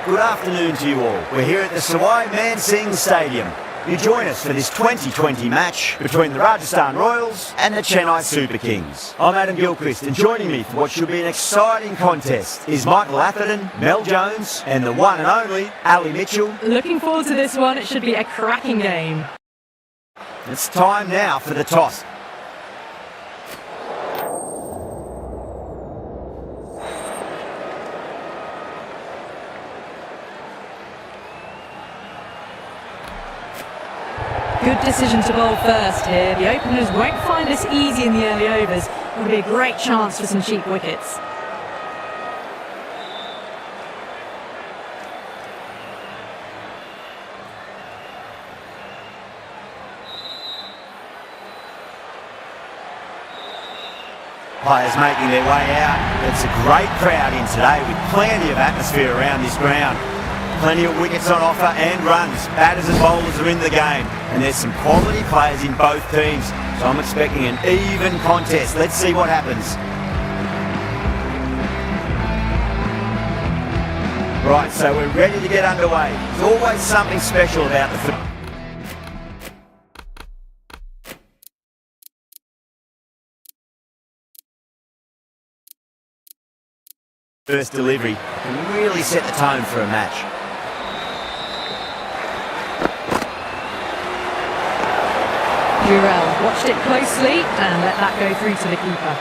Good afternoon to you all. We're here at the Sawai Man Singh Stadium. You join us for this 2020 match between the Rajasthan Royals and the Chennai Super Kings. I'm Adam Gilchrist, and joining me for what should be an exciting contest is Michael Atherton, Mel Jones and the one and only Ali Mitchell. Looking forward to this one. It should be a cracking game. It's time now for the toss. Good decision to bowl first here. The openers won't find this easy in the early overs. It'll be a great chance for some cheap wickets. Players making their way out. It's a great crowd in today with plenty of atmosphere around this ground. Plenty of wickets on offer and runs. Batters and bowlers are in the game. And there's some quality players in both teams. So I'm expecting an even contest. Let's see what happens. Right, so we're ready to get underway. There's always something special about the first delivery can really set the tone for a match. Jurel watched it closely and let that go through to the keeper.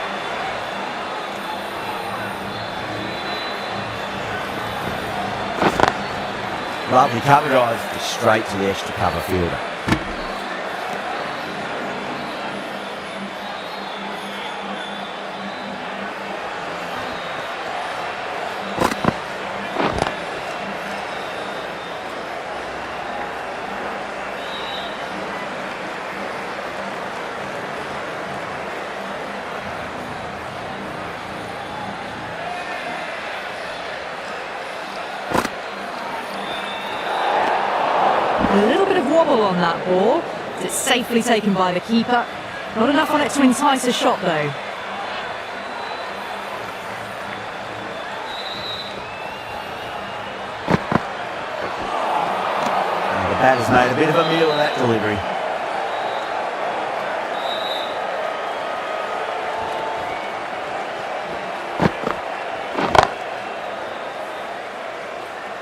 Lovely cover drive, just straight to the extra cover fielder. A little bit of wobble on that ball. It's safely taken by the keeper. Not enough on it to entice a shot though. And the batter's made a bit of a meal of that delivery.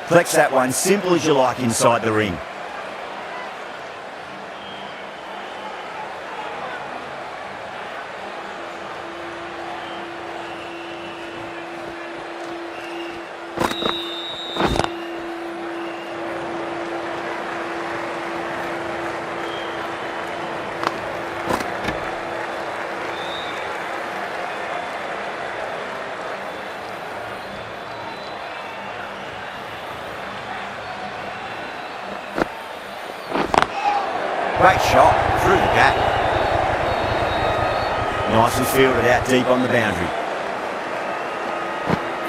Flex that one simple as you like inside the ring. Great shot through the gap. Nicely fielded out deep on the boundary.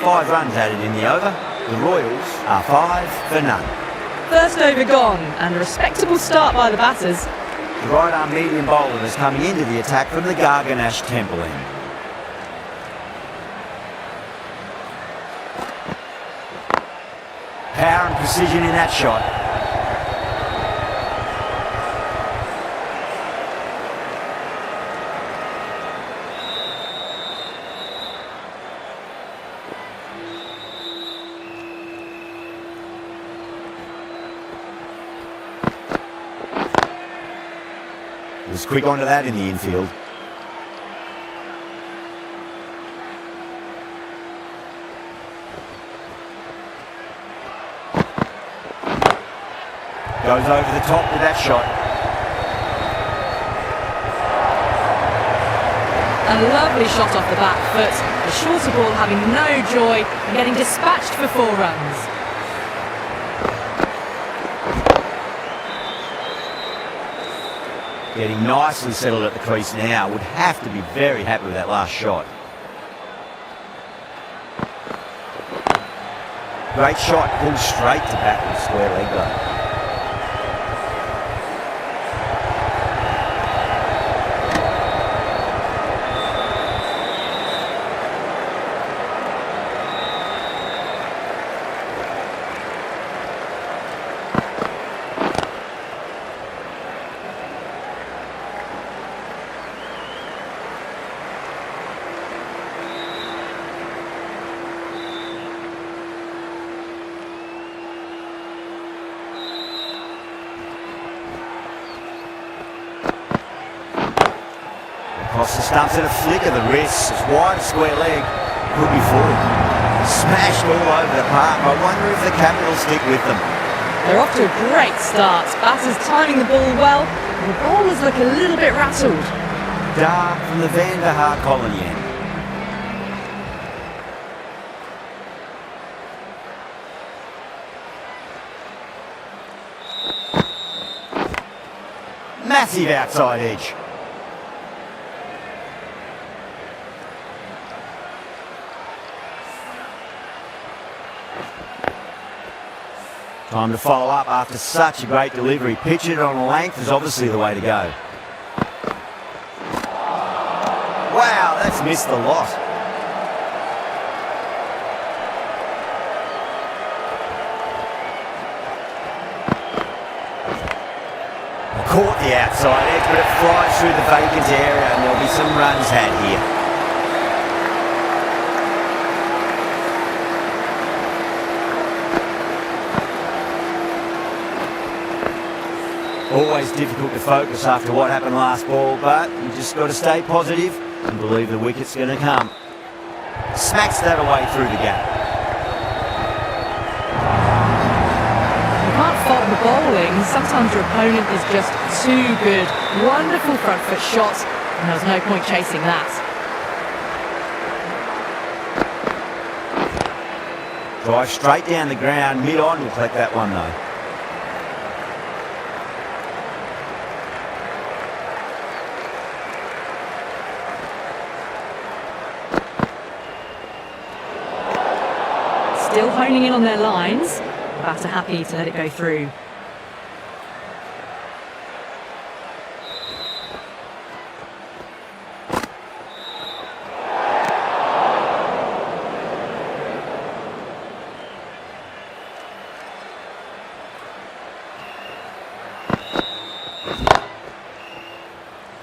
5 runs added in the over. The Royals are 5 for none. First over gone and a respectable start by the batters. The right arm medium bowler is coming into the attack from the Garganash Temple end. Power and precision in that shot. Was quick onto that in the infield. Goes over the top with that shot. A lovely shot off the back foot. The shorter ball having no joy and getting dispatched for 4 runs. Getting nicely settled at the crease now. Would have to be very happy with that last shot. Great shot, pulled straight to back with square leg though. across the stumps and a flick of the wrist. It's wide, square leg. Could be full. Smashed all over the park. I wonder if the Capitals stick with them. They're off to a great start. Batters timing the ball well. The bowlers look a little bit rattled. Dark from the Van der Haar colony end. Massive outside edge. Time to follow up after such a great delivery. Pitch it on a length is obviously the way to go. Wow, that's missed the lot. Caught the outside edge, but it flies through the vacant area and there'll be some runs had here. Always difficult to focus after what happened last ball, but you just got to stay positive and believe the wicket's going to come. Smacks that away through the gap. You can't fault the bowling. Sometimes your opponent is just too good. Wonderful front foot shot, and there was no point chasing that. Drive straight down the ground, mid-on will collect that one though. Still honing in on their lines. The batter happy to let it go through.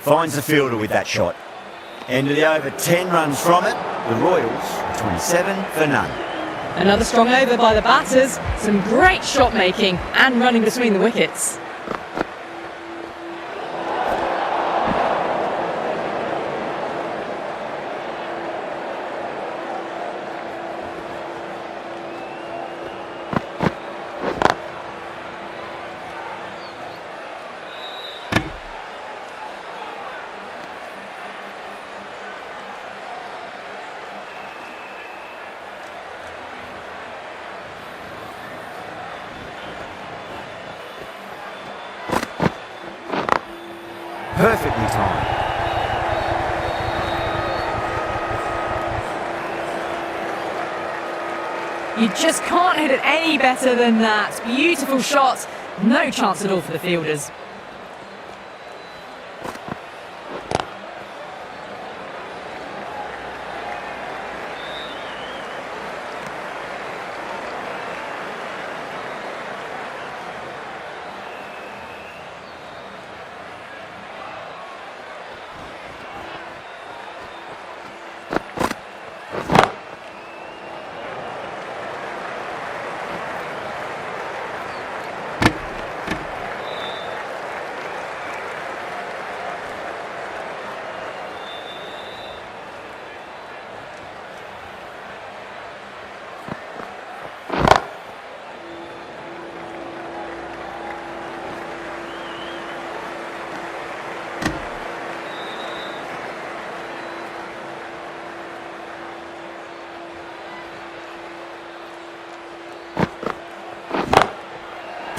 Finds the fielder with that shot. End of the over, 10 runs from it. The Royals, 27 for none. Another strong over by the batters. Some great shot making and running between the wickets. Perfectly timed. You just can't hit it any better than that. Beautiful shot. No chance at all for the fielders.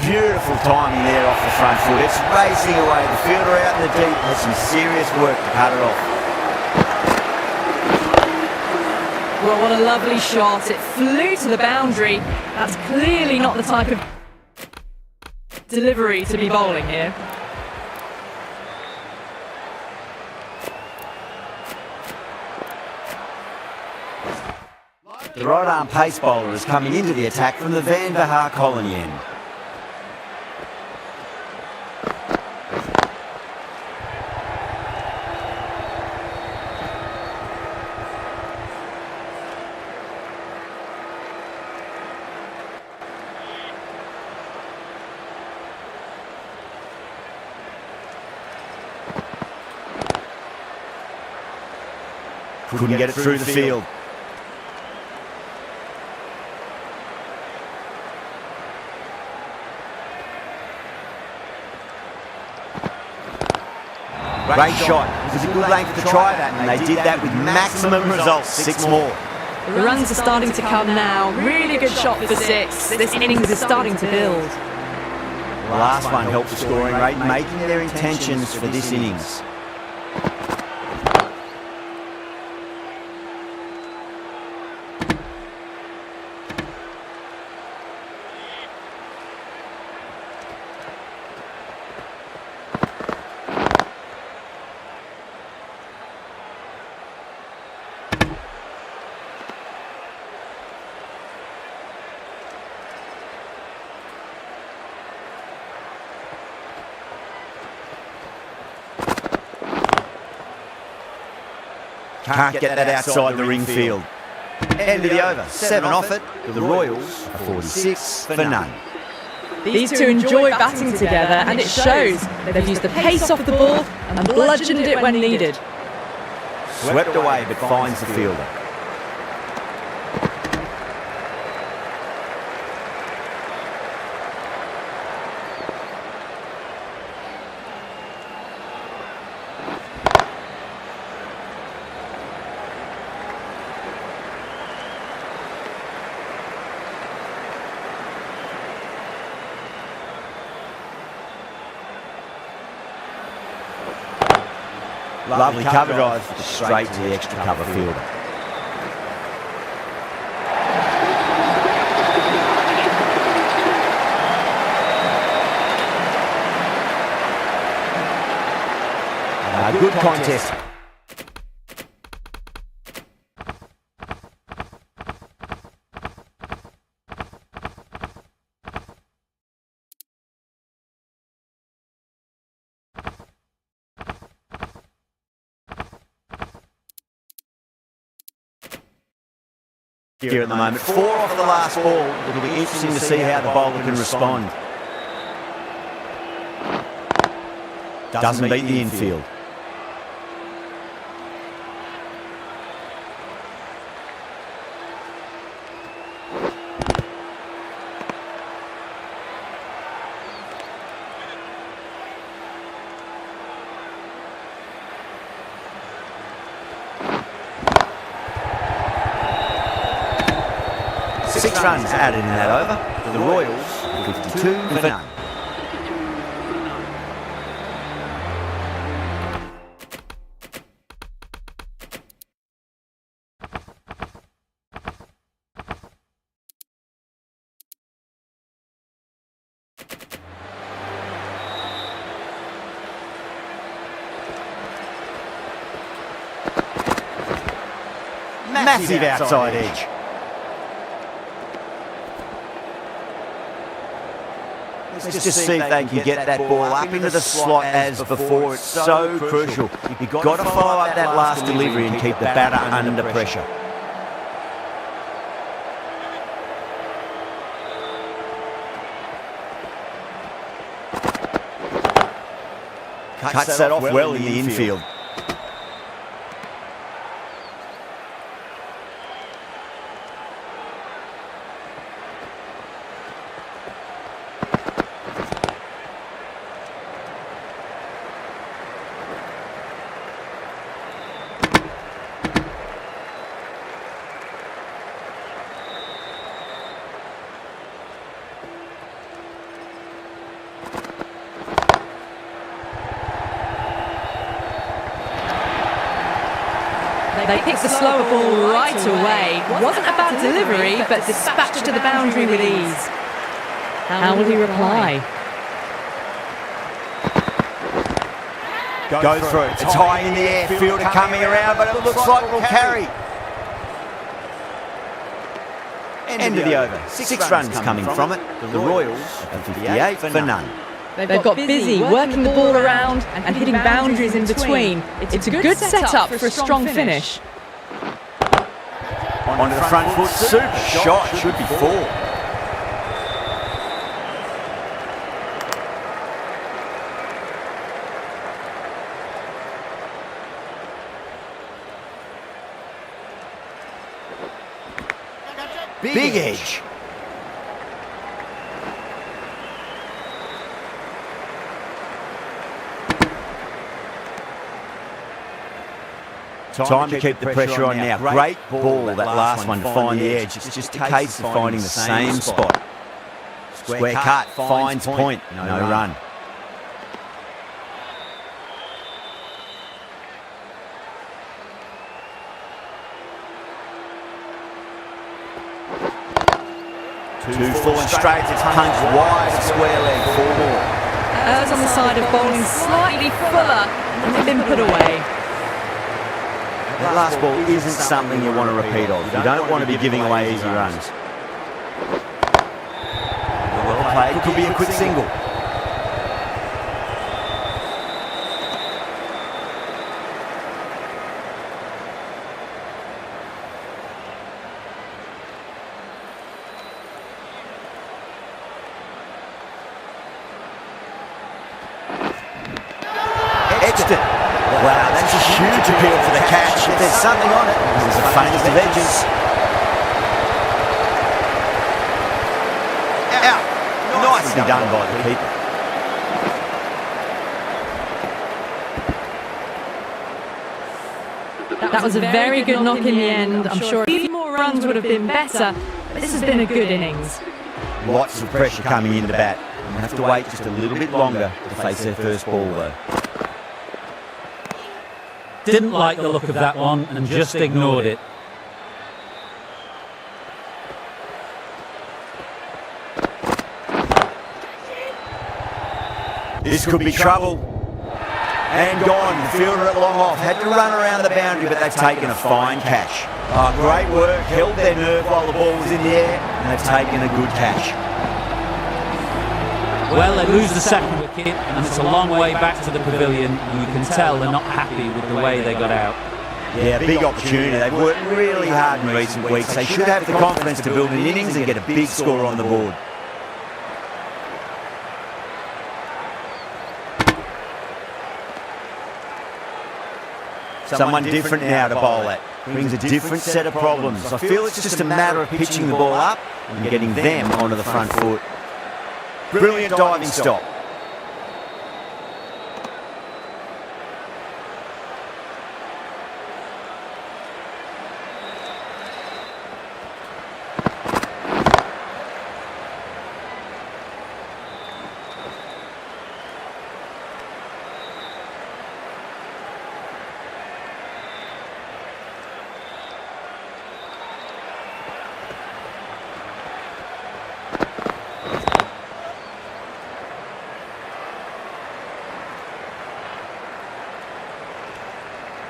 Beautiful timing there off the front foot. It's racing away. The fielder out in the deep has some serious work to cut it off. Well, what a lovely shot. It flew to the boundary. That's clearly not the type of delivery to be bowling here. The right arm pace bowler is coming into the attack from the Van der Haar colony end. Couldn't get it through the field. Great shot. It was a good length to try that, and they did that with maximum results. 6 more. The runs are starting to come now. Really good shot for 6. This innings is starting to build. The last one helped the scoring rate, making their intentions for this innings. Can't get that outside the ring field. End of the over. 7 off it. The Royals are 46 for none. These two enjoy batting together, and it shows. They've used the pace off the ball and bludgeoned it when needed. Swept away, but finds the fielder. Lovely cover drive straight to the extra cover fielder. A good contest. Here at the moment, 4 off the last ball. It'll be interesting to see how the bowler can respond. Doesn't beat the infield. Six runs added in that over. The Royals 52 for none. Massive outside edge. Let's just see if they can get that ball up into the slot as before. It's so crucial. You've got to follow up that last delivery and keep the batter under pressure. Cuts that off well in the infield. They picked the slower ball right away. Wasn't a bad delivery, but dispatched to the boundary with ease. How will he reply? Goes through. It's high in the air. Fielder coming around, but it looks like we'll carry. End of the over. 6 runs coming from it. The Royals are 58 for none. They've got busy working the ball around and hitting boundaries in between. It's a good setup for a strong finish. Onto the front foot, super shot, should be 4. Big edge. Time to keep the pressure on now. Great ball, that last one, to find the edge. It's just a case of finding the same spot. Square cut, finds point, no run. Two full and straight, it's punched wide, square leg, 4 more. Errs on the side of bowling slightly fuller and been put away. That last ball isn't something you want to repeat of. You don't want to be giving away easy runs. Well played, could be a quick single. Wow, that's a huge appeal for the catch. If there's something on it, there's the faintest of edges. Out. Nicely done by the keeper. That was a very good knock in the end. I'm sure a few more runs would have been better, but this has been a good innings. Lots of pressure coming into bat. They'll have to wait just a little bit longer to face their first ball though. Didn't like the look of that one and just ignored it. This could be trouble. And gone. The fielder at long off. Had to run around the boundary, but they've taken a fine catch. Oh, great work. Held their nerve while the ball was in the air, and they've taken a good catch. Well, they lose the second wicket, and it's a long way back to the pavilion, and you can tell they're not happy with the way they got out. Yeah, big opportunity. They've worked really hard in recent weeks. They should have the confidence to build an innings and get a big score on the board. Someone different now to bowl at. Brings a different set of problems. I feel it's just a matter of pitching the ball up and getting them onto the front foot. Brilliant diving stop.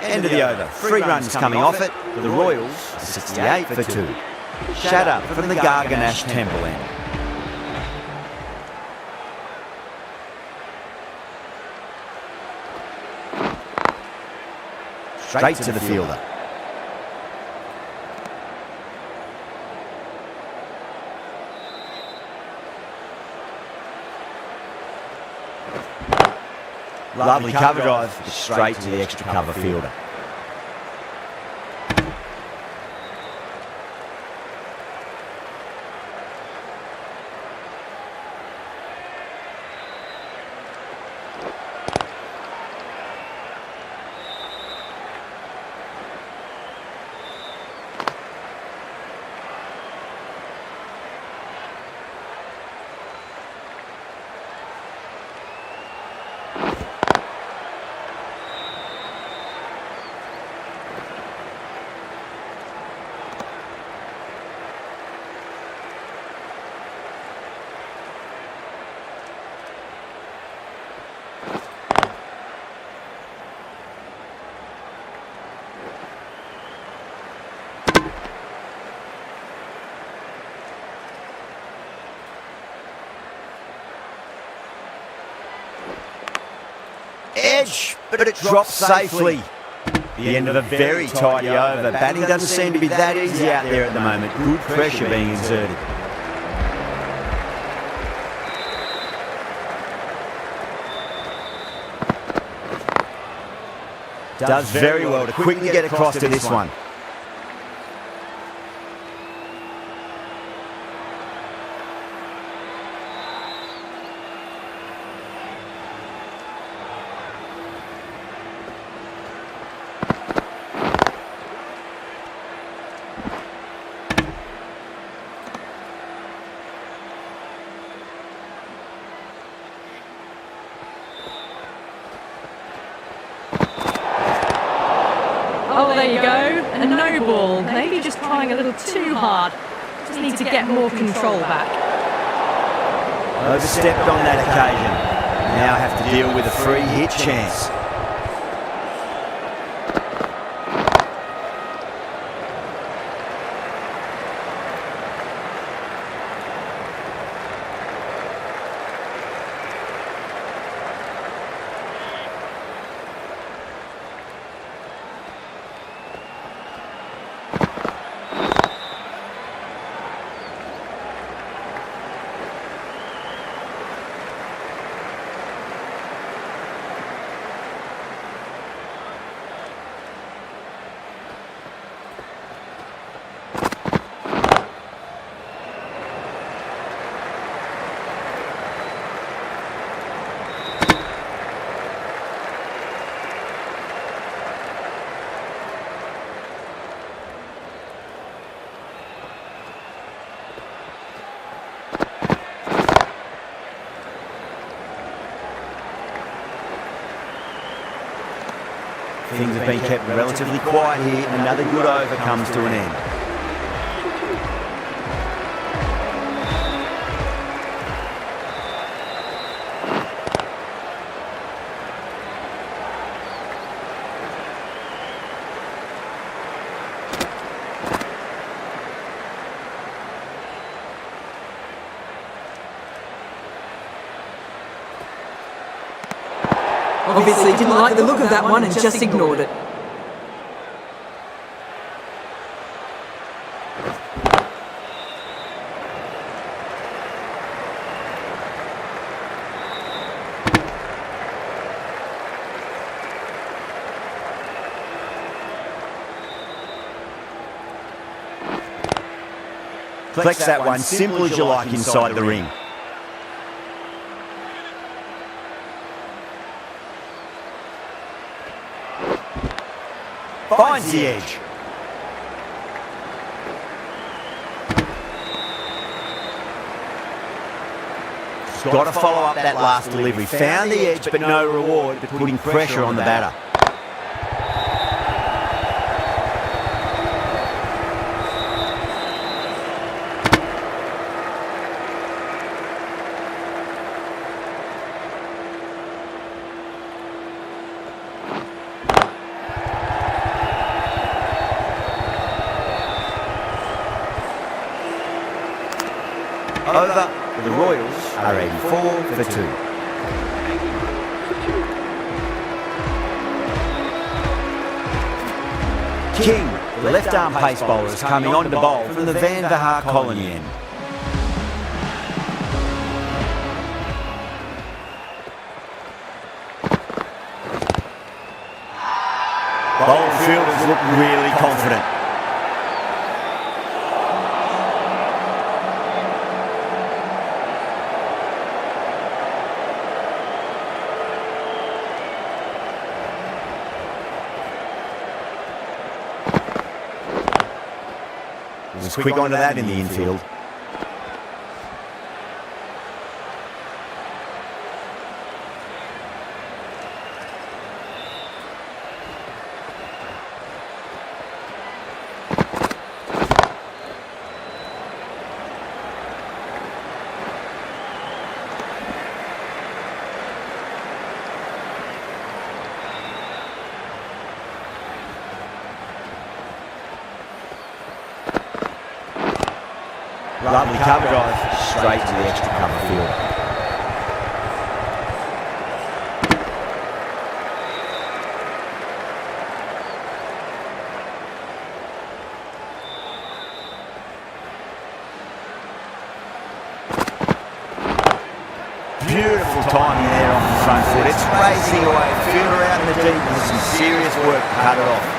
End of the over. 3 runs coming off it. The Royals are 68 for 2. Shut up from the Garganash Temple end. Straight to the fielder. Lovely cover drive, straight to the extra cover fielder. Edge, but it drops safely. The end of a very tidy over. Batting doesn't seem to be that easy out there at the moment. Good pressure being exerted. Does very well to quickly get across to this one. Oh, there you go. A no ball. Maybe just trying a little too hard. Just need to get more control back. Overstepped on that occasion. Now have to deal with a free hit chance. Things have been kept relatively quiet here, and another good over comes to an end. Obviously didn't like the look of that one and just ignored it. Flex that one simple as you like inside the ring. Finds the edge. Got to follow up that last delivery. Found the edge, but no reward, putting pressure on the batter. Over. The Royals are 84 for 2. King, the left-arm pace bowler, is coming on to bowl from the Van Vaha colony end. Bowling fielders look really confident. Was quick onto that in the infield. Lovely cover drive, straight to the extra cover field. Beautiful timing there on the front foot. It's racing away, fielder out in the deep with some serious work to cut it off.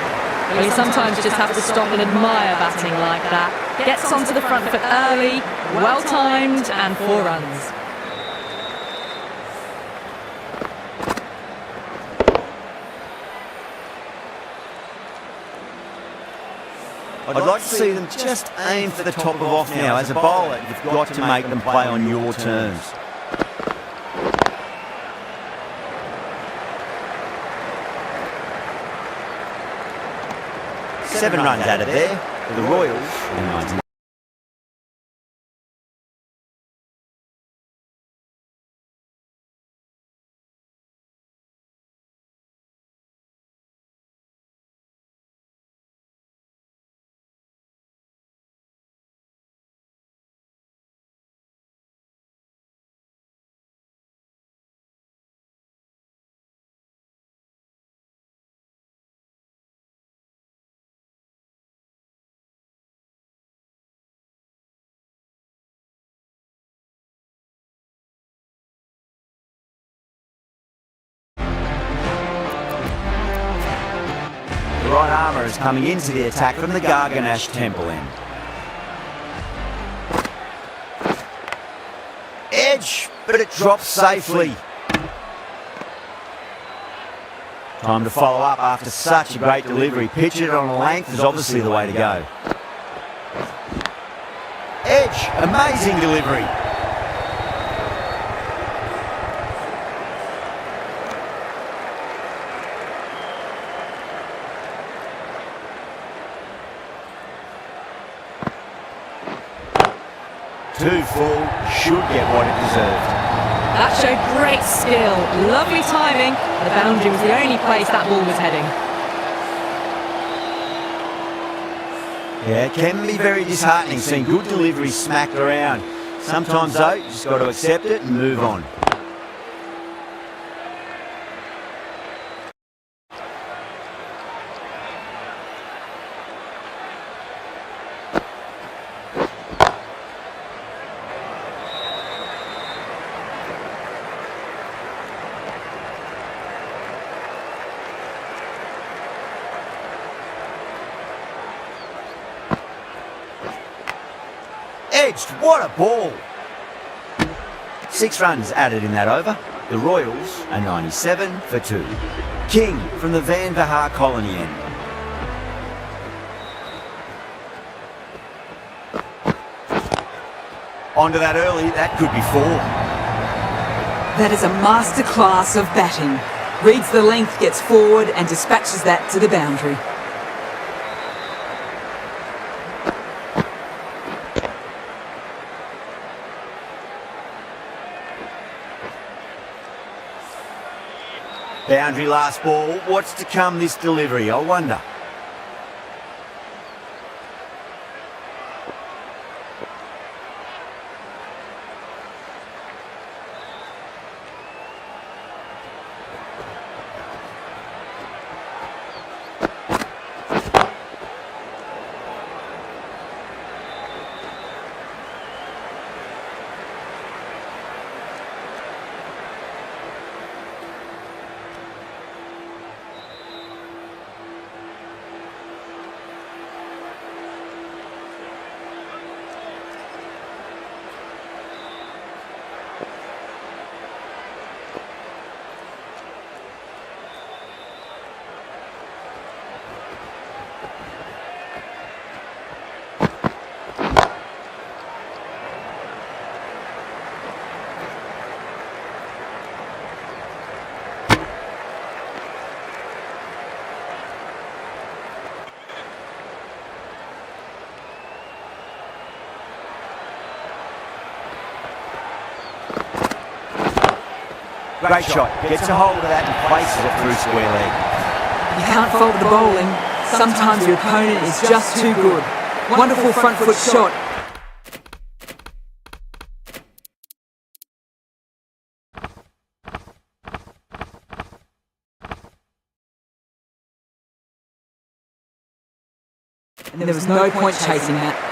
Well, you sometimes just have to stop and admire batting like that. Gets onto the front foot early, well timed, and 4 runs. I'd like to see them just aim for the top of off now. As a bowler, you've got to make them play on your terms. 7 runs added there for the Royals in 90. The right armour is coming into the attack from the Garganash Temple end. Edge, but it drops safely. Time to follow up after such a great delivery. Pitch it on a length is obviously the way to go. Edge, amazing delivery. Too full, should get what it deserved. That showed great skill, lovely timing. The boundary was the only place that ball was heading. Yeah, it can be very disheartening seeing good deliveries smacked around. Sometimes though, you just got to accept it and move on. Edged, what a ball! 6 runs added in that over. The Royals are 97 for 2. King from the Van Vahar colony end. Onto that early, that could be 4. That is a masterclass of batting. Reads the length, gets forward and dispatches that to the boundary. Boundary last ball. What's to come this delivery, I wonder. Great shot. Gets a hold of that and places it through square leg. You can't fault the bowling. Sometimes your opponent is just too good. Wonderful front foot shot. And there was no point chasing that.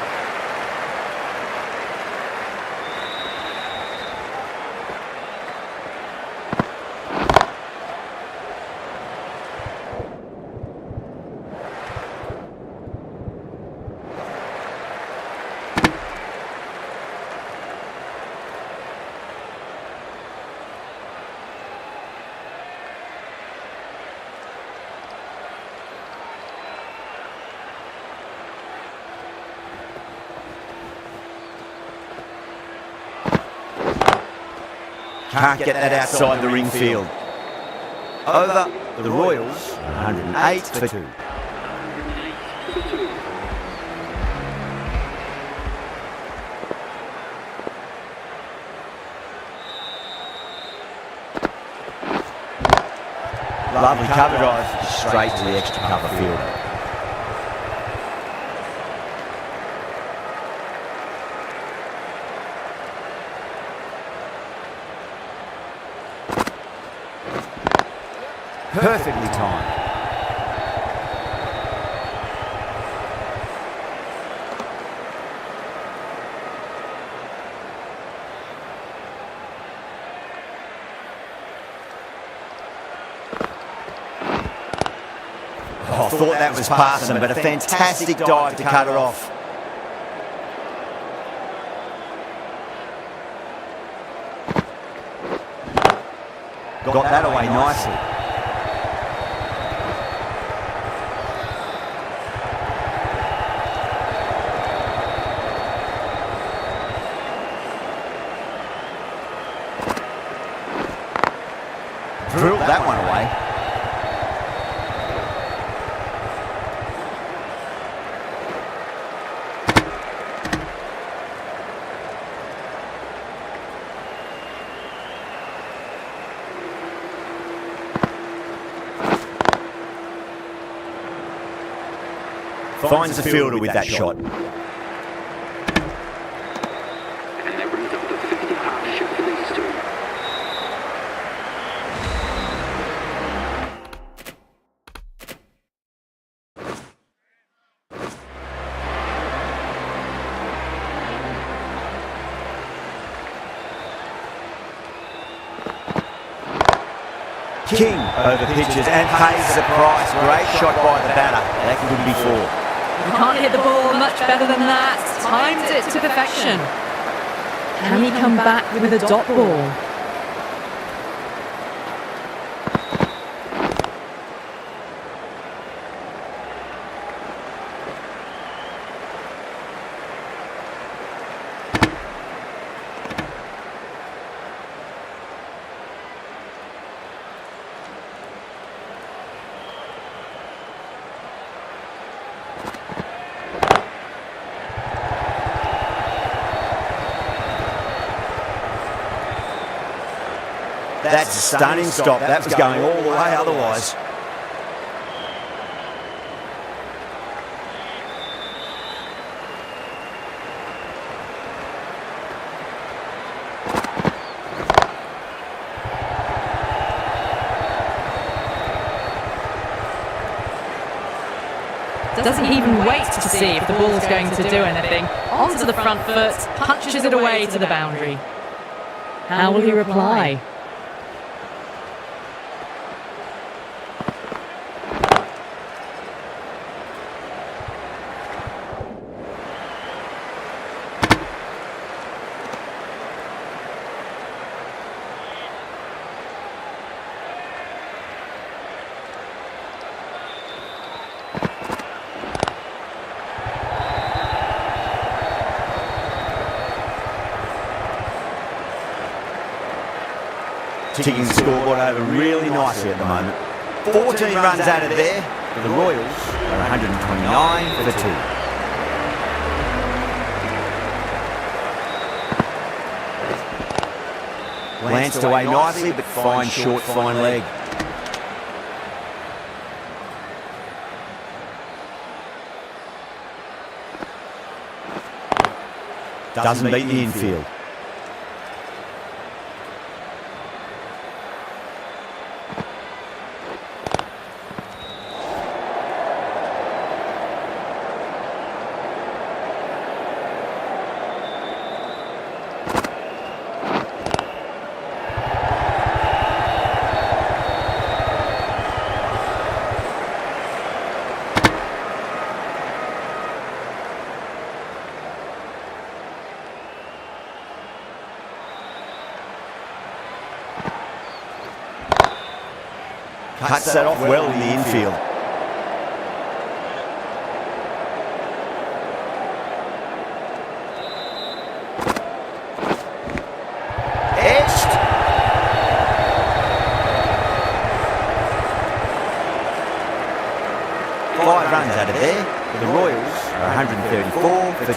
Can't get that outside the ring field. Over the Royals, 108 for 2. Lovely cover drive, straight to the extra cover fielder. Perfectly timed. I thought that was past him, but a fantastic dive to cut it off. Got that away nicely. Drilled that one away. Finds the fielder with that shot. And that brings up the 50 partnership for these two. King over pitches and pays the price. Great shot by the batter. That could be four. You can't hit the ball much better than that. Timed it to perfection. Can he come back with a dot ball? That's a stunning stop. That was going all the way otherwise. Doesn't even wait to see if the ball's going to do anything. Onto the front foot, punches it away to the boundary. How will he reply? Ticking the scoreboard over really nicely at the moment. 14 runs out of there. The Royals are 129 for 2. Glanced away nicely, but fine short, fine leg. Doesn't beat the infield. Cuts that off well in the infield. Edged. 5 runs out of there. The Royals are 134 for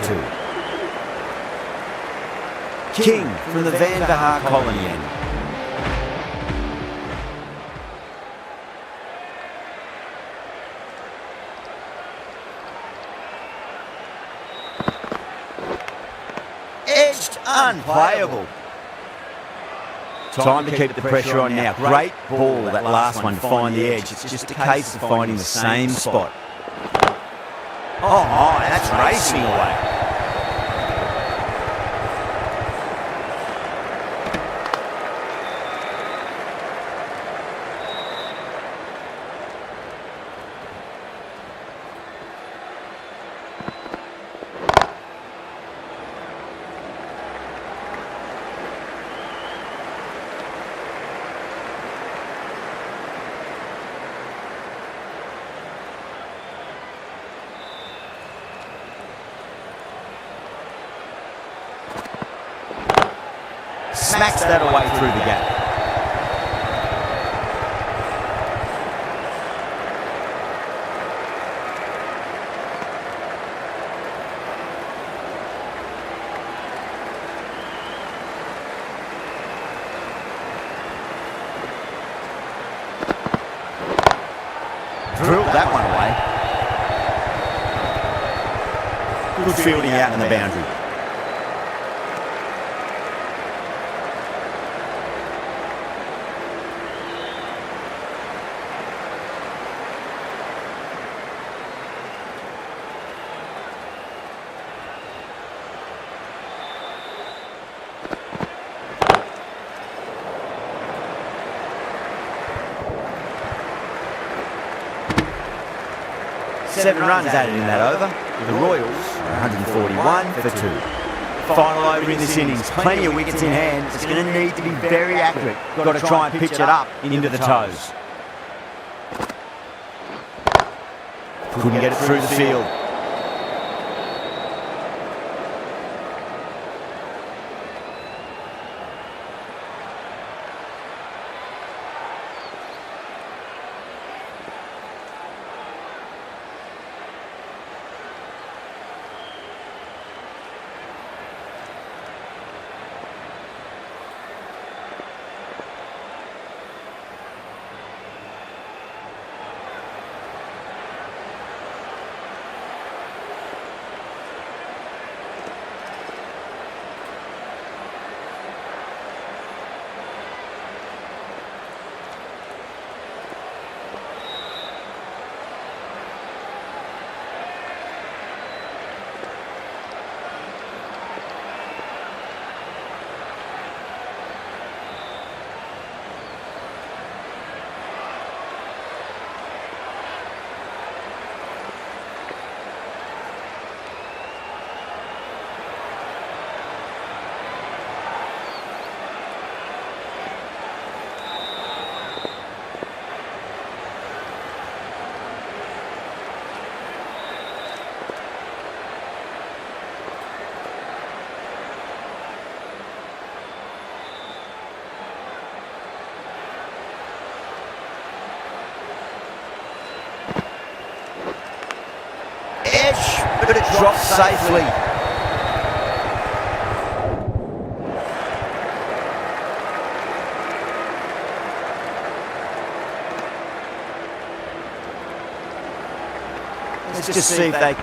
2. King from the Van der Haar colony end. Unplayable. Time to keep the pressure on now. Great ball, that last one, to find the edge. It's just a case of finding the same spot. Oh my, that's racing away. Smacks that away through the gap. Drilled that one away. Good fielding out in the boundary. Seven runs added in that over. The Royals are 141 for 2. Final over in this innings. Plenty of wickets in hand. It's going to need to be very accurate. Got to try and pitch it up into the toes. Couldn't get it through the field. But it dropped safely. Let's just see if they...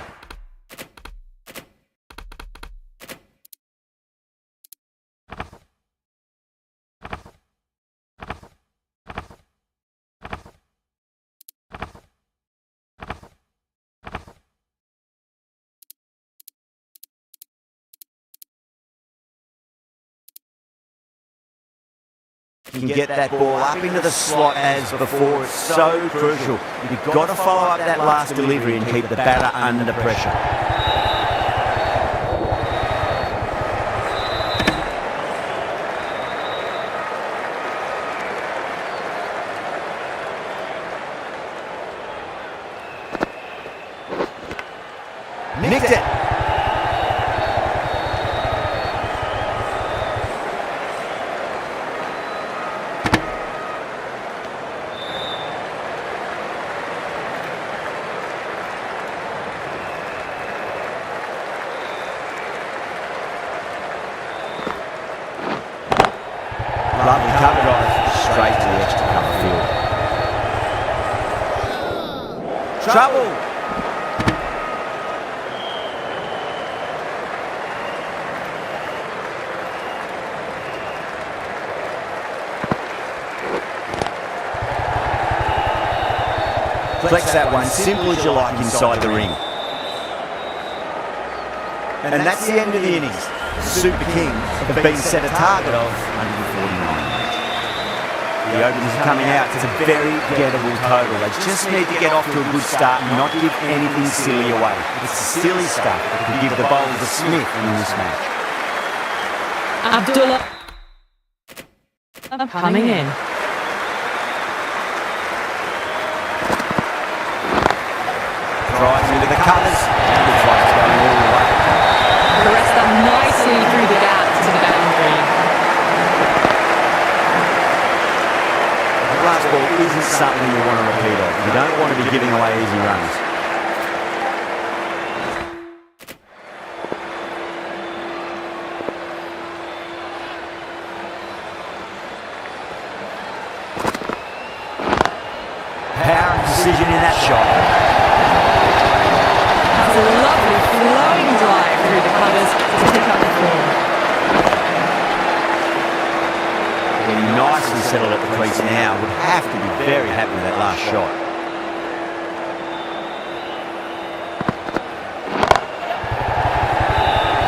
You can get that ball up into the slot as before. It's so crucial. You've got to follow up that last delivery and keep the batter under pressure. Nicked it. Lovely cover drive straight to the extra cover field. Trouble. Flex that one, simple as you like, inside the ring. And that's the end of the innings. The Super Kings have been set a target of 149. The openers are coming out. It's a very gettable total. They just need to get off to a good start and not give anything silly away. It's the silly stuff that could give the bowlers a sniff in this match. Abdullah coming in. Drives into the covers. Looks like it's going all the way. Arrests them nicely through the gaps to the boundary. The last ball isn't something you want to repeat of. You don't want to be giving away easy runs. Power and precision in that shot. That's a lovely flowing drive through the covers to pick up the ball. Getting nicely settled at the crease now. Would have to be very happy with that last shot.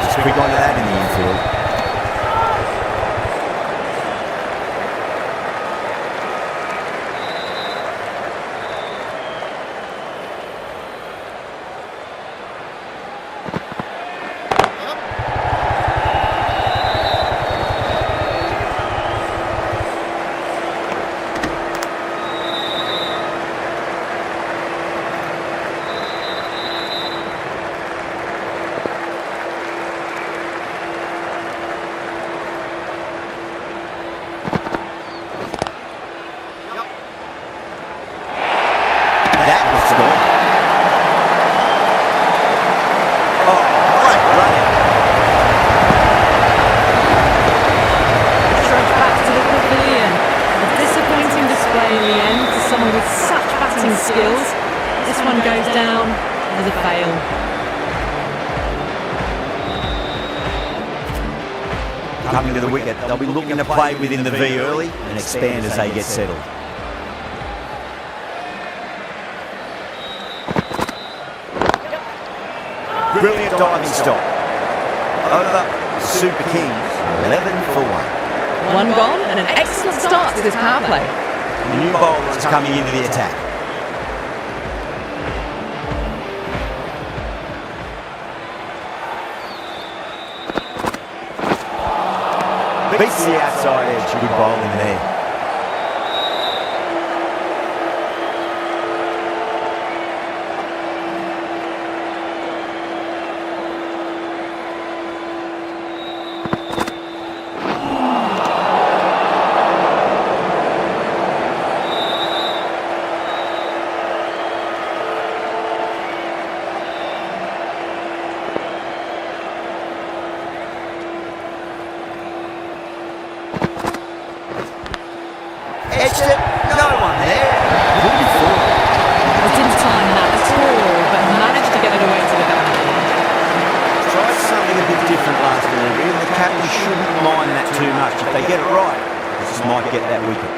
Just quick onto that in the infield. That was good. Oh, great running. Straight back to the pavilion. A disappointing display in the end for someone with such batting skills. This one goes down as a fail. Coming to the wicket, they'll be looking to play within the V early and expand as they get settled. Brilliant diving stop. Over Super Kings, 11 for 1. One gone and an excellent start to this power play. The new bowler is coming into the attack. Beats the outside edge. Good bowling there. Edged it, no one there. Moving forward. Didn't time that at all, but managed to get it away to the boundary. Tried something a bit different last delivery, and the captain shouldn't mind that too much. If they get it right, this might get that wicket.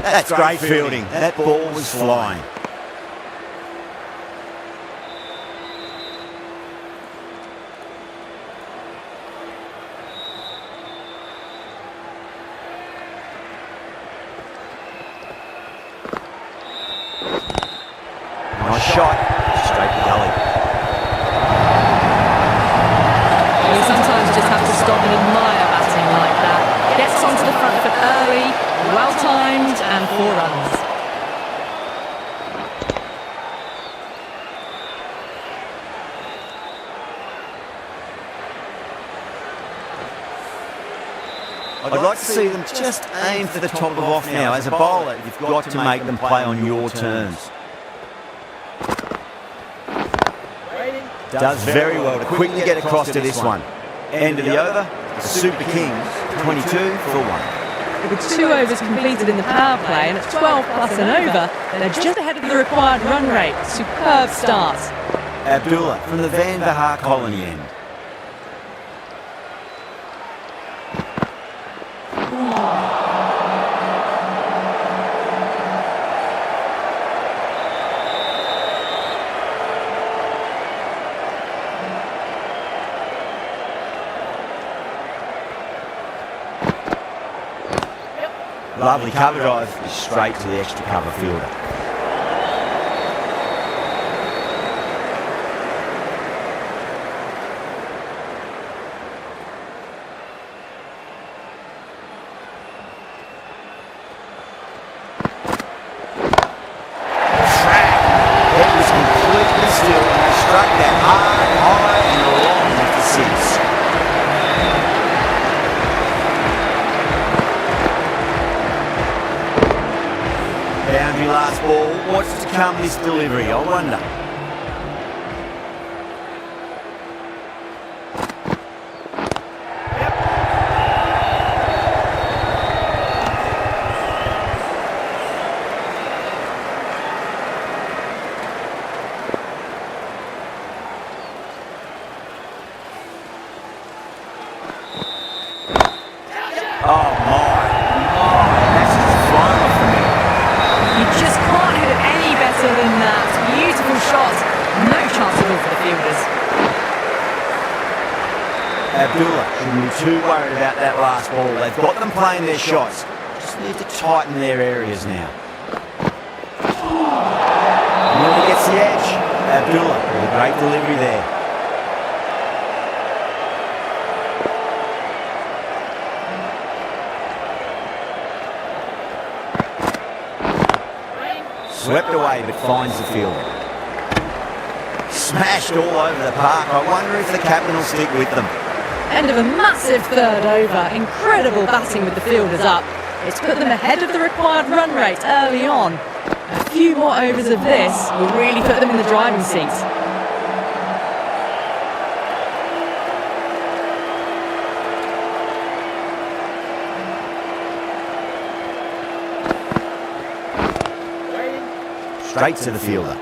That's great fielding. That ball was flying. Nice shot. Straight to gully. You sometimes just have to stop and admire batting like that. Gets onto the front foot early, well timed, and 4 runs. I'd like to see them just aim for the top of off now. As a bowler, you've got to make them play on your terms. Does very well to quickly get across to this one. End of the over, the Super Kings 22 for 1. With 2 overs completed in the power play and at 12 plus an over, they're just ahead of the required run rate. Superb start. Abdullah from the Van Vaha Colony end. Lovely cover drive, straight to the extra cover fielder. It was completely still and they struck that hard, high and long with the six. Boundary last ball. What's to come this delivery, I wonder. Oh my, that's just flying off the net. You just can't hit it any better than that. Beautiful shot. No chance at all for the fielders. Abdullah shouldn't be too worried about that last ball. They've got them playing their shots. Just need to tighten their areas now. Nearly gets the edge. Abdullah with a great delivery there. Swept away but finds the fielder. Smashed all over the park. I wonder if the captain will stick with them. End of a massive third over. Incredible batting with the fielders up. It's put them ahead of the required run rate early on. A few more overs of this will really put them in the driving seat. Straight to the fielder.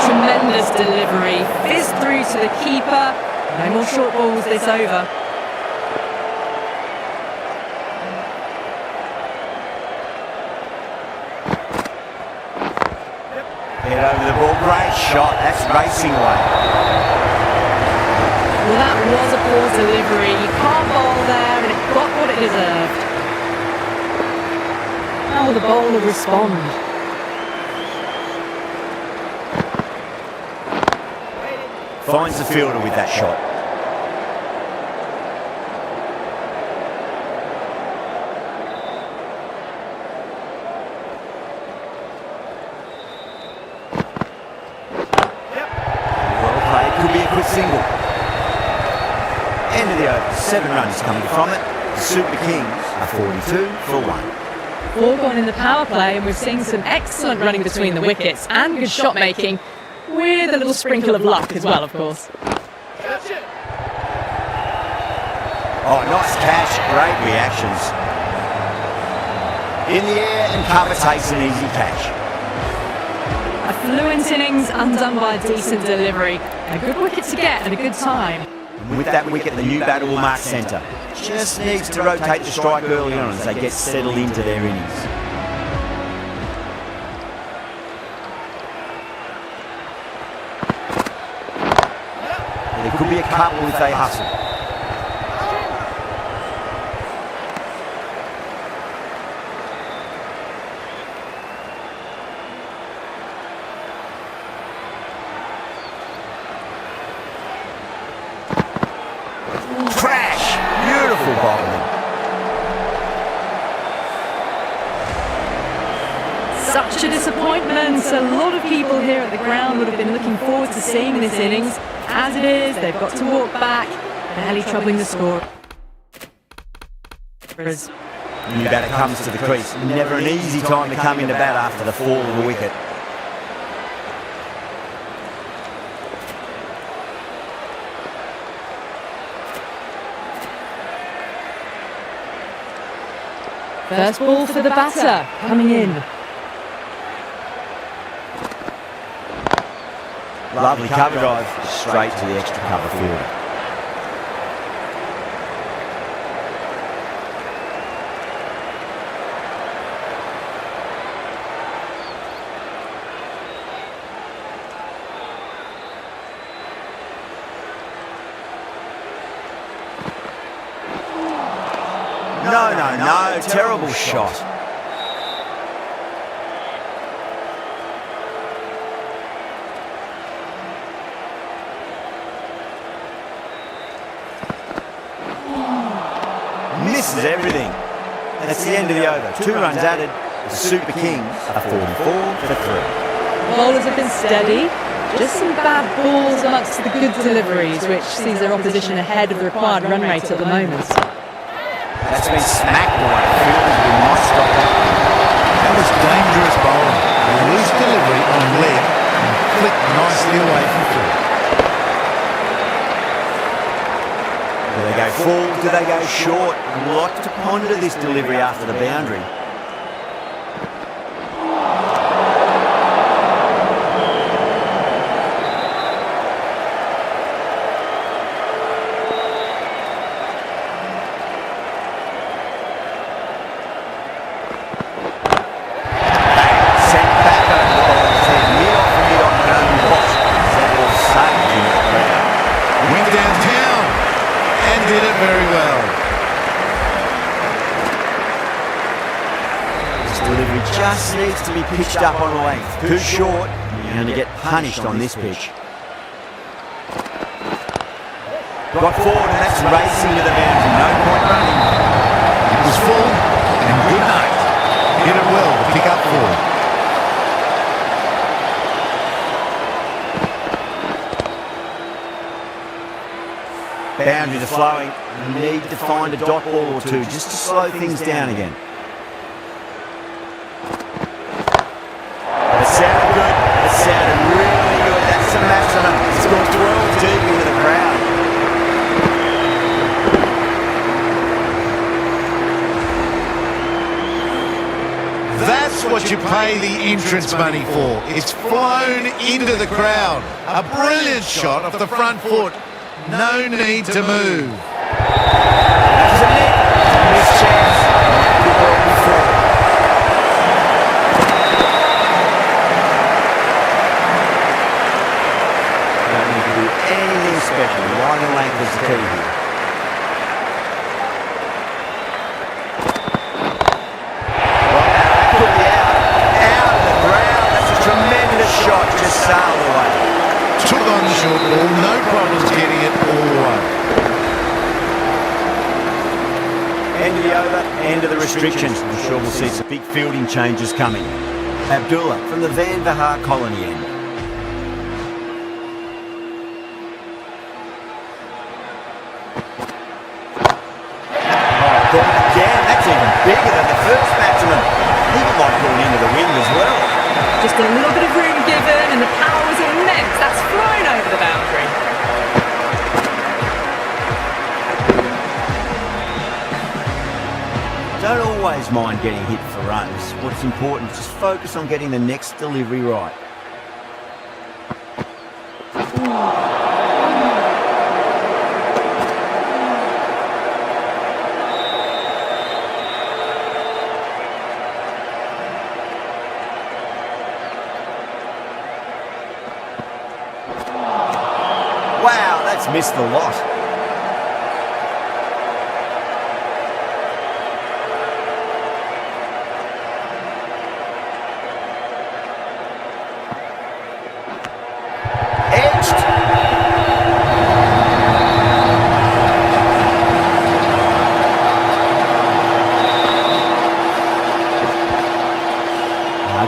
Tremendous delivery, fizzed through to the keeper. No more short balls this over. Head over the ball, great shot, that's racing away. Well, that was a poor delivery. You can't bowl there and it got what it deserved. How will the bowler respond? Finds the fielder with that shot. Well played, could be a quick single. End of the over, 7 runs coming from it. The Super Kings are 42 for 1. 4 gone in the power play and we've seen some excellent running between the wickets and good shot making. With a little sprinkle of luck as well, of course. Oh, nice catch, great reactions. In the air and cover takes an easy catch. A fluent innings undone by a decent delivery. A good wicket to get and a good time. And with that wicket, the new batter will mark centre. Just needs to rotate the strike early on as they get settled into their innings. there could be a couple if they hustle. Crash! Beautiful bowling. Such a disappointment. A lot of people here at the ground would have been looking forward to seeing this innings. As it is, they've got to walk back, barely troubling the score. New batter comes to the crease. Never an easy time to come into bat after the fall of a wicket. First ball for the batter, coming in. Lovely cover drive, straight to the extra cover fielder. No, terrible shot. Misses everything. That's the end of the over. 2 runs added. The Super Kings are 44 for 3. Bowlers have been steady. Just some bad balls amongst the good deliveries, which sees their opposition ahead of the required run rate at the moment. That's been smacked away. Fielders will not stop that. That was dangerous bowling. A loose delivery on leg and flicked nicely away from full. Do they go full? Do they go short? A lot to ponder this delivery after the boundary. Just needs to be pitched up on length. Too short, you're going to get punished on this pitch. Got forward and that's racing to the boundary. No point running. It was full and good night. Hit it well to pick up forward. Boundary to flowing. You need to find a dot ball or two just to slow things down again. Sounded good. It sounded really good. That's the maximum. It's gone 12 deep into the crowd. That's what you pay the entrance money for. It's flown into the crowd. A brilliant shot off the front foot. No need to move. That was a net. Missed chance. Good ball before. Anything special. Wide and length is the key here. Well, that could be out of the ground. That's a tremendous shot. Just sailed away. Took on the short ball. No problems getting it all the way. End of the over, end of the restrictions. I'm sure we'll see some big fielding changes coming. Abdullah from the Van Vahar colony end. Again, that's even bigger than the first batsman. He would like going into the wind as well. Just a little bit of room given and the power was immense. That's flown over the boundary. Don't always mind getting hit for runs. What's important is just focus on getting the next delivery right. Wow, that's missed the lot. Edged.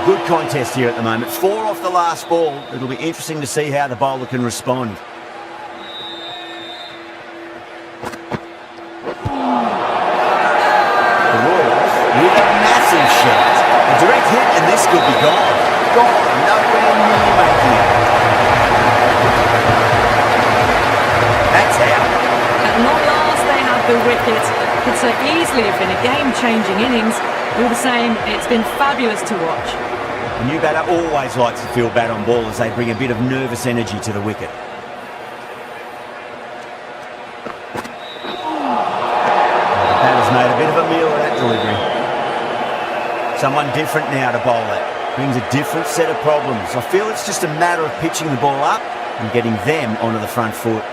Good contest here at the moment. 4 off the last ball. It'll be interesting to see how the bowler can respond. The Royals with a massive shot. A direct hit and this could be gone. Gone. Nowhere near making it. That's out. At long last, they have the wicket. Could so easily have been a game-changing innings. All the same, it's been fabulous to watch. The new batter always likes to feel bat on ball as they bring a bit of nervous energy to the wicket. The batter's made a bit of a meal of that delivery. Someone different now to bowl at. Brings a different set of problems. I feel it's just a matter of pitching the ball up and getting them onto the front foot.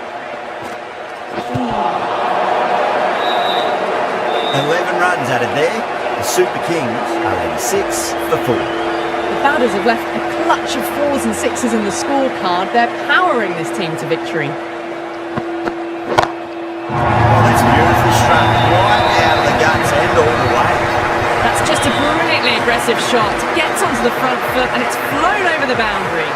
11 runs added there. The Super Kings are 86 for 4. The batters have left a clutch of 4s and 6s in the scorecard. They're powering this team to victory. Well, that's beautifully struck right out of the guts and all the way. That's just a brilliantly aggressive shot. Gets onto the front foot and it's flown over the boundary.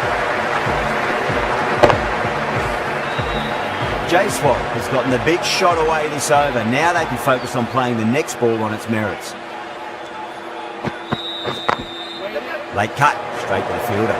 Jaiswal has gotten the big shot away this over. Now they can focus on playing the next ball on its merits. Late cut, straight to the fielder.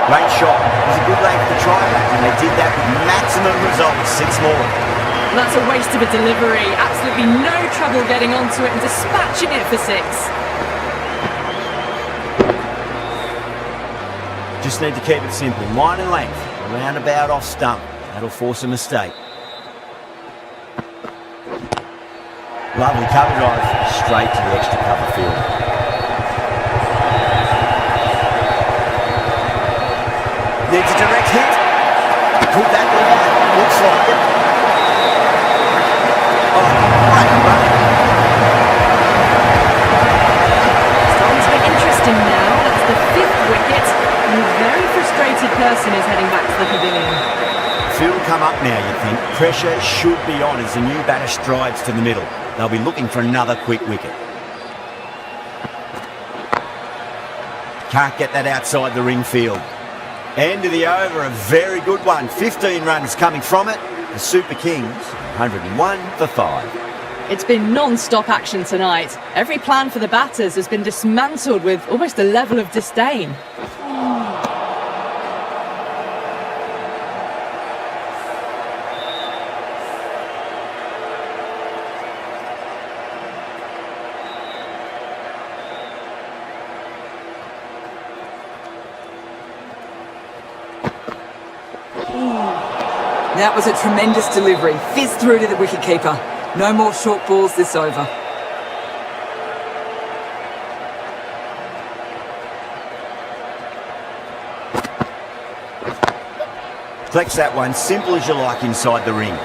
Great shot. It was a good length to try that, and they did that with maximum results. 6 more. That's a waste of a delivery. Absolutely no trouble getting onto it and dispatching it for 6. Just need to keep it simple. Line and length. Around about off stump. That'll force a mistake. Lovely cover drive. Straight to the extra cover field. Needs a direct hit. Could that be it? Looks like it. Oh, great run. Starting to get interesting now. That's the 5th wicket. And a very frustrated person is heading back to the pavilion. Field come up now, you think. Pressure should be on as the new batter strides to the middle. They'll be looking for another quick wicket. Can't get that outside the ring field. End of the over, a very good one. 15 runs coming from it. The Super Kings, 101 for 5. It's been non-stop action tonight. Every plan for the batters has been dismantled with almost a level of disdain. That was a tremendous delivery. Fizzed through to the wicketkeeper. No more short balls this over. Collects that one, simple as you like inside the ring.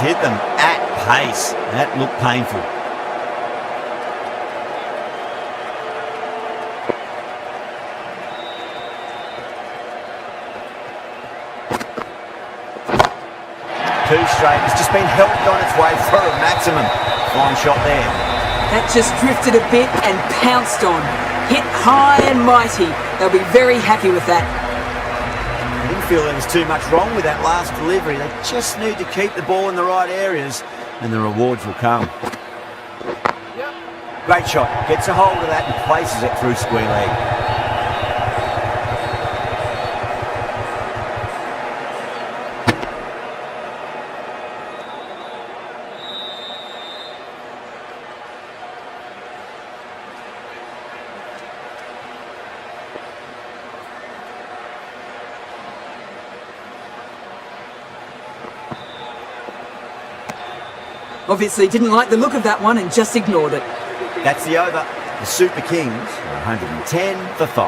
Hit them at pace. That looked painful. too straight. It's just been helped on its way for a maximum. Fine shot there. That just drifted a bit and pounced on. Hit high and mighty. They'll be very happy with that. I didn't feel there was too much wrong with that last delivery. They just need to keep the ball in the right areas and the rewards will come. Great shot. Gets a hold of that and places it through square leg. Obviously didn't like the look of that one and just ignored it. That's the over. The Super Kings are 110 for 5.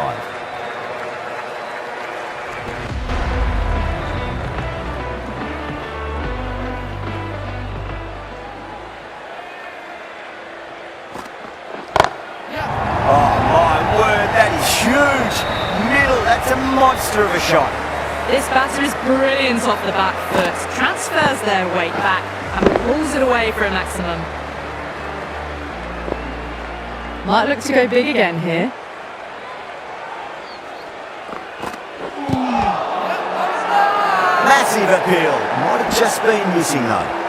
Oh my word, that is huge. Middle, that's a monster of a shot. This batter is brilliant off the back foot, transfers their weight back and pulls it away for a maximum. Might look to go big again here. Massive appeal. Might have just been missing though.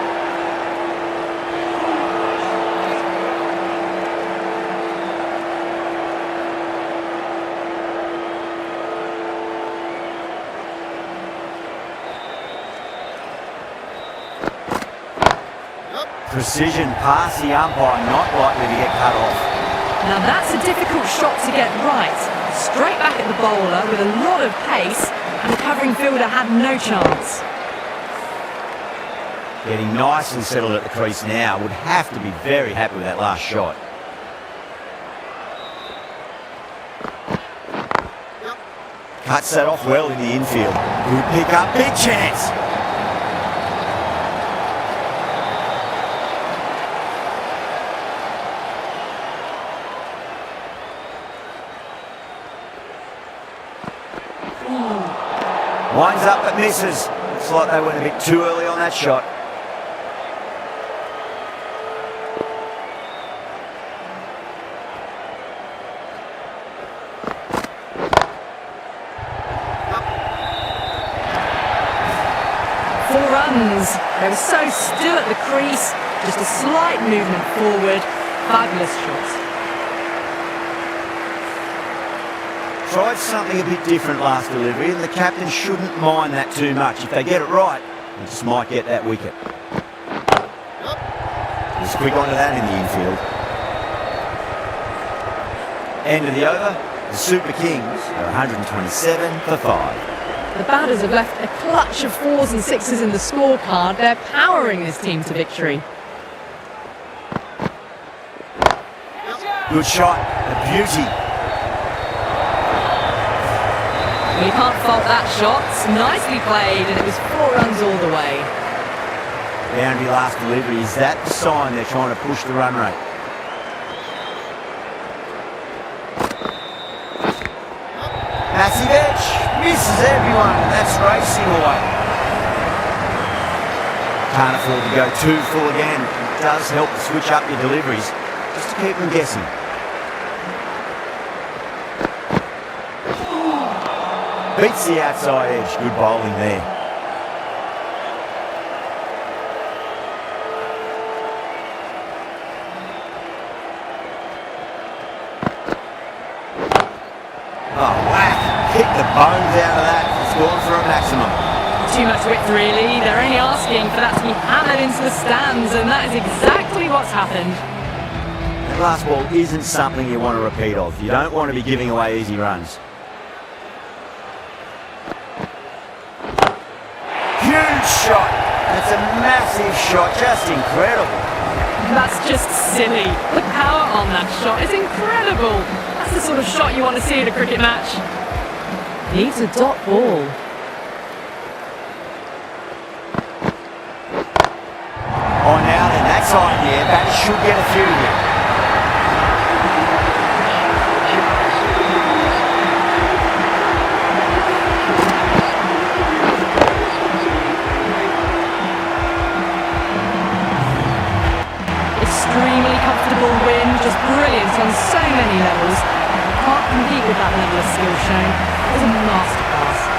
Precision past the umpire, not likely to get cut off. Now that's a difficult shot to get right. Straight back at the bowler with a lot of pace, and the covering fielder had no chance. Getting nice and settled at the crease now. Would have to be very happy with that last shot. Cuts that off well in the infield. Good pick up, big chance. Winds up but misses. Looks like they went a bit too early on that shot. Four runs. They were so still at the crease. Just a slight movement forward. Fabulous shot. Tried something a bit different last delivery, and the captain shouldn't mind that too much. If they get it right, they just might get that wicket. He's quick onto that in the infield. End of the over. The Super Kings are 127 for 5. The batters have left a clutch of 4s and 6s in the scorecard. They're powering this team to victory. Good shot, a beauty. Well, you can't fault that shot. Nicely played, and it was 4 runs all the way. Boundary last delivery. Is that the sign they're trying to push the run rate? Massive edge. Misses everyone. That's racing away. Can't afford to go too full again. It does help to switch up your deliveries, just to keep them guessing. Beats the outside edge. Good bowling there. Oh, whack. Kick the bones out of that. It's gone for a maximum. Too much width, really. They're only asking for that to be hammered into the stands, and that is exactly what's happened. That last ball isn't something you want to repeat of. You don't want to be giving away easy runs. Huge shot. That's a massive shot. Just incredible. That's just silly. The power on that shot is incredible. That's the sort of shot you want to see at a cricket match. Needs a dot ball. Oh, now then, that's idea. Batters should get a few here. just brilliant on so many levels. You can't compete with that level of skill shown. It was a masterclass.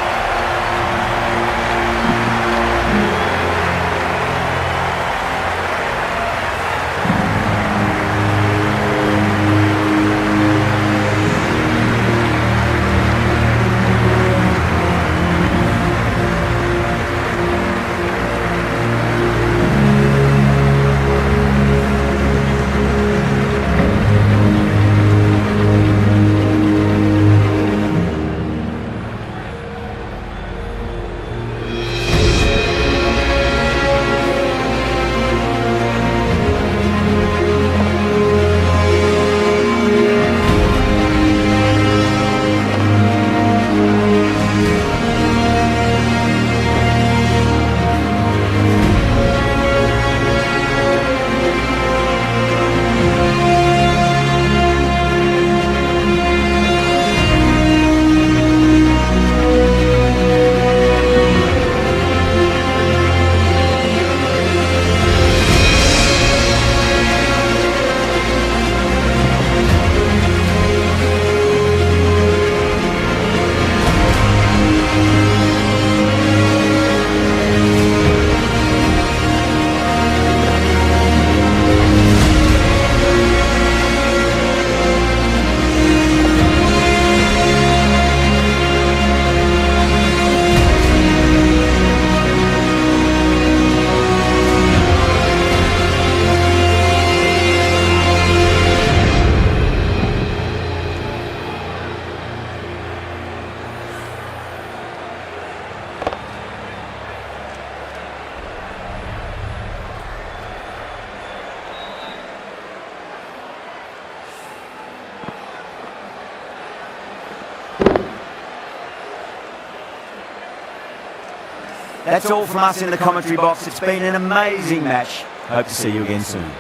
That's all from us in the commentary box. It's been an amazing match. Hope to see you again soon.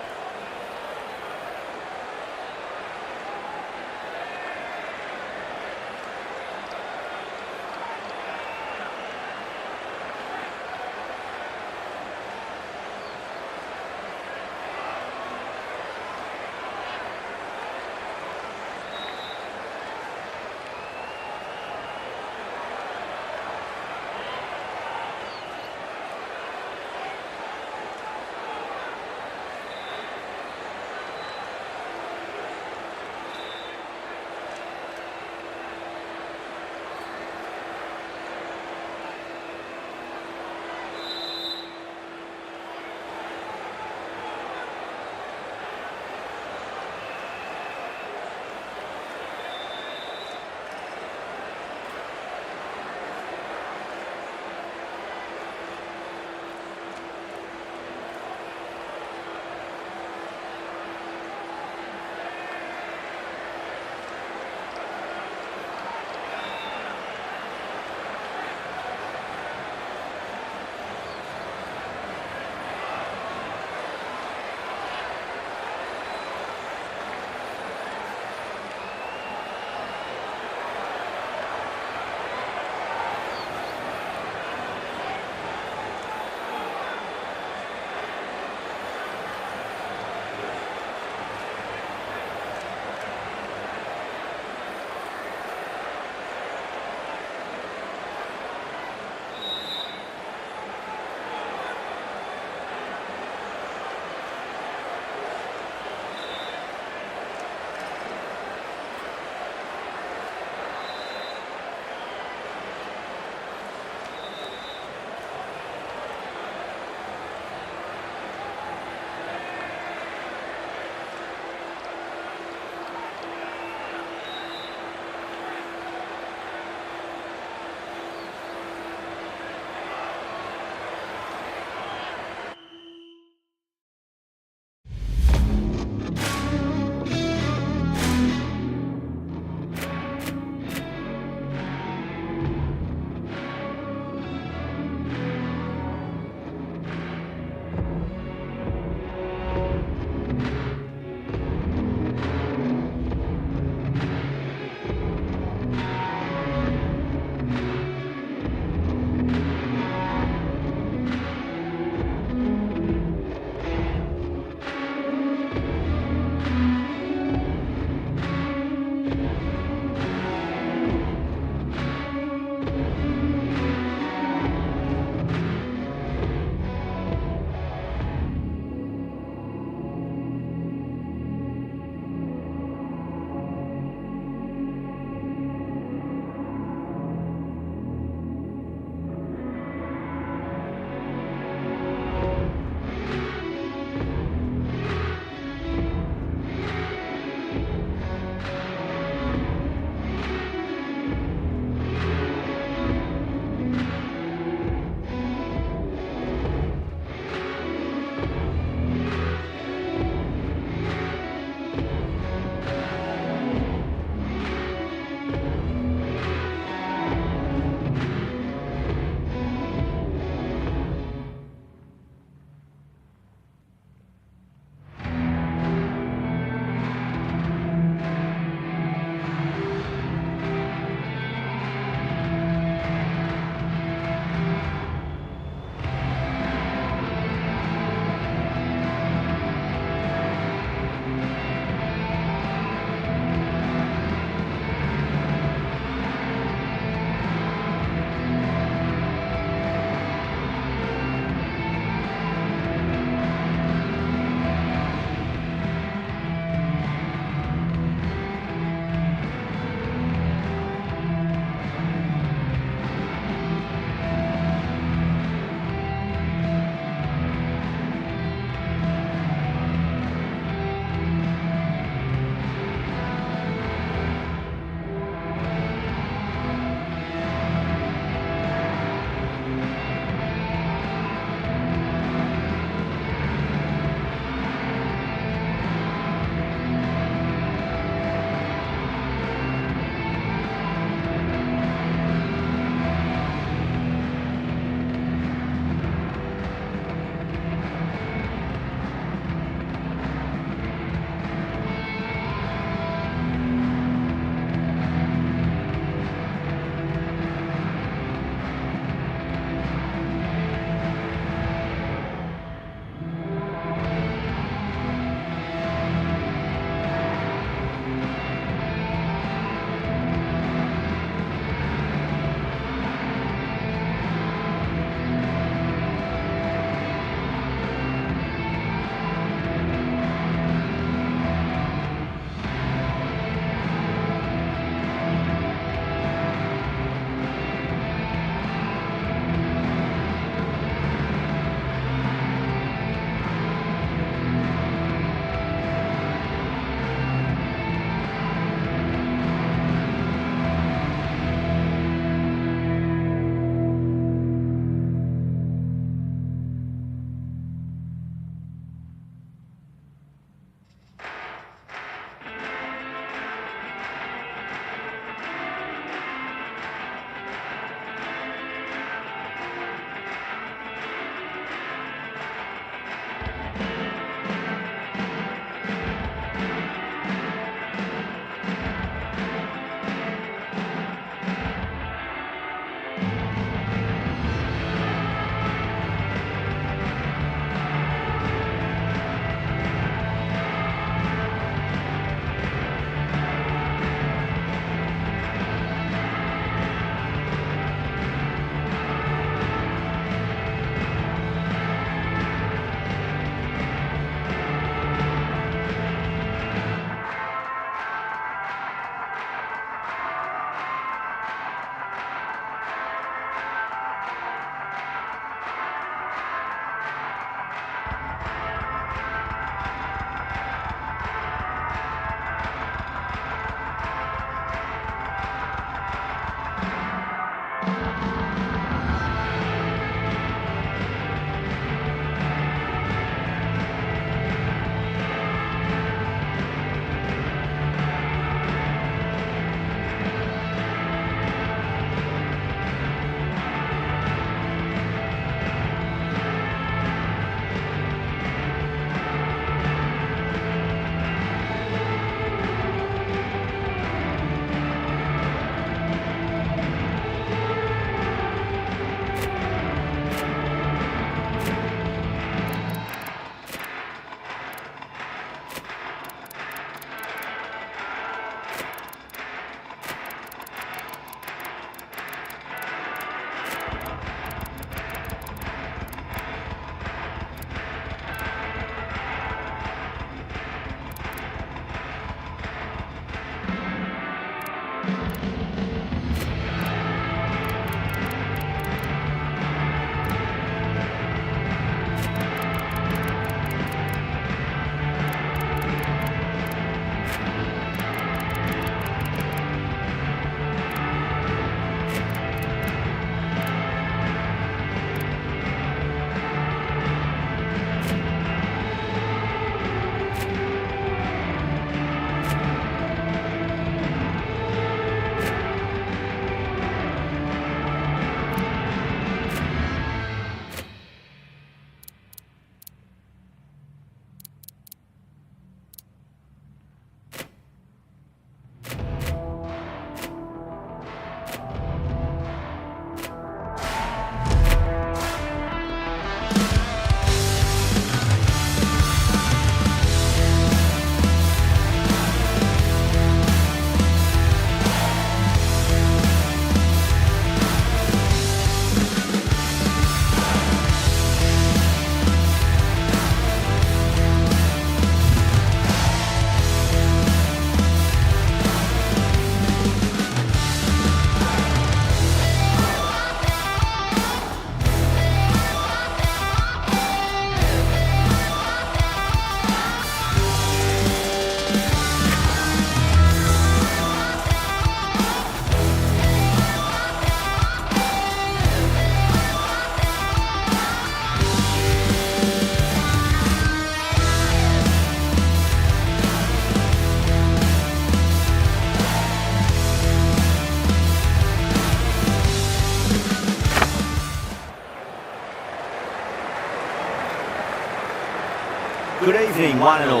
evening, one and all.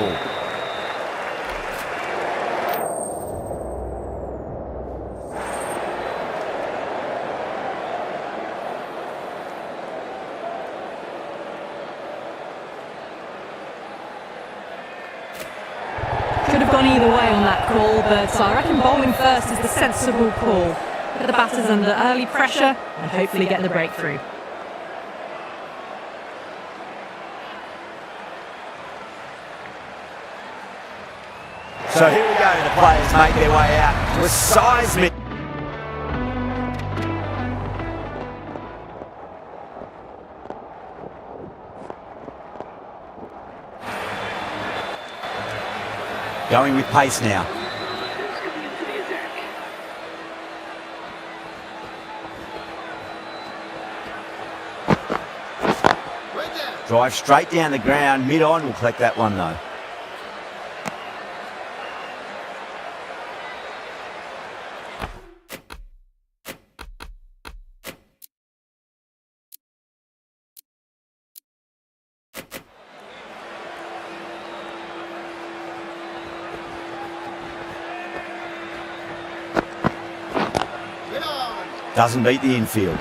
Could have gone either way on that call, but I reckon bowling first is the sensible call. Put the batters under early pressure and hopefully get the breakthrough. So here we go, the players make their way out to a seismic. Going with pace now. Who's coming into the attack? Drive straight down the ground, mid-on, will collect that one though. Doesn't beat the infield.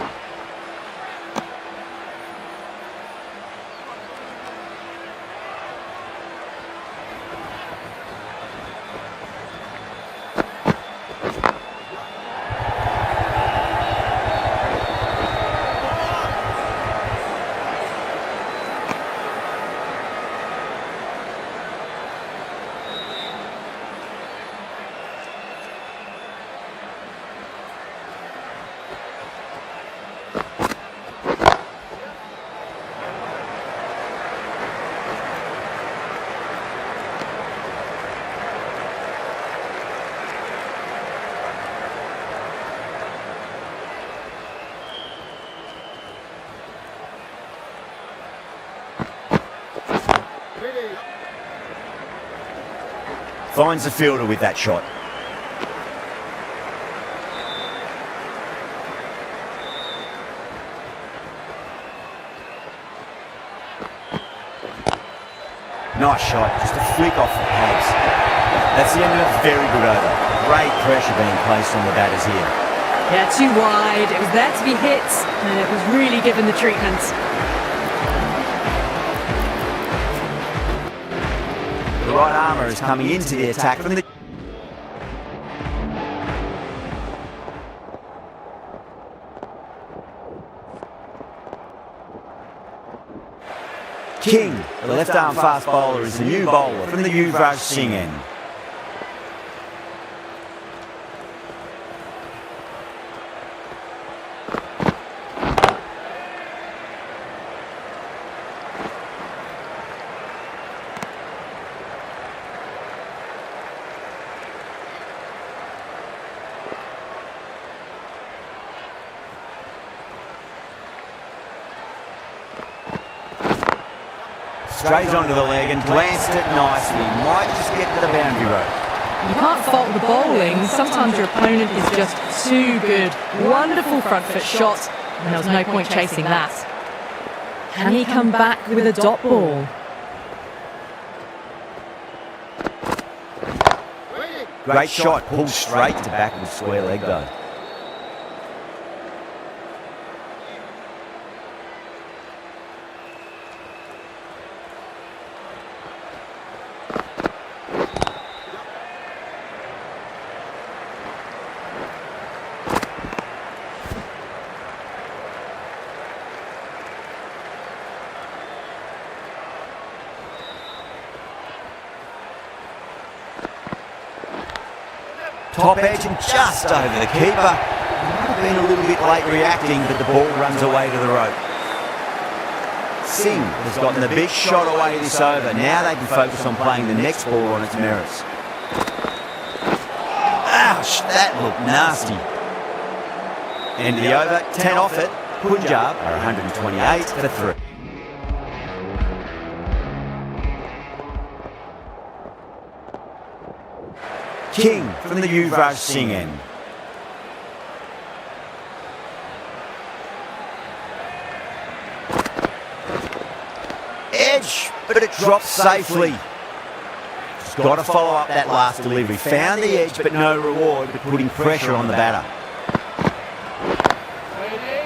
Finds the fielder with that shot. Nice shot, just a flick off the pads. That's the end of a very good over. Great pressure being placed on the batters here. Yeah, too wide. It was there to be hit, and it was really given the treatment. The right armour is coming into the attack from the... King, the left-arm fast bowler, is the new bowler from the Yuvraj Singh end. Straight onto the leg and glanced it nicely. Might just get to the boundary rope. You can't fault the bowling. Sometimes your opponent is just too good. Wonderful front foot shot, and there was no point chasing that. Can he come back with a dot ball? Great shot, pulled straight to back with square leg though. Top edge and just over the keeper. Might have been a little bit late reacting, but the ball runs away to the rope. Singh has gotten the big shot away this over. Now they can focus on playing the next ball on its merits. Ouch, that looked nasty. End of the over, 10 off it. Punjab are 128 for 3. King from the Yuvraj Singh end. Edge but it drops safely. Just got to follow up that last delivery. Found the edge, but no reward, but putting pressure on the batter.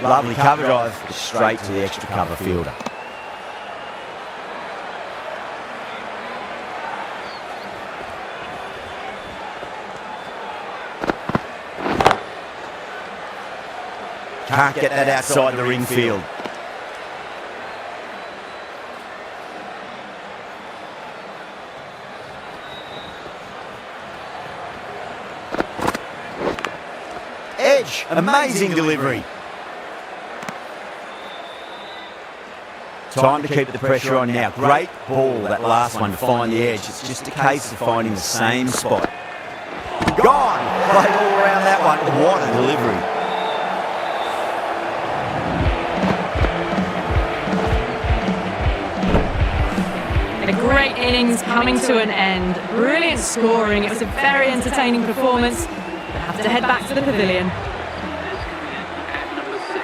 Lovely cover drive, straight to the extra cover fielder. Can't get that outside the ring field. Edge, amazing delivery. Time to keep the pressure on now. Great ball, that last one, to find the edge. It's just a case of finding the same spot. Gone! Played all around that one. What a delivery. A great innings coming to an end. Brilliant scoring. It was a very entertaining performance. We'll have to head back to the pavilion. Number 6.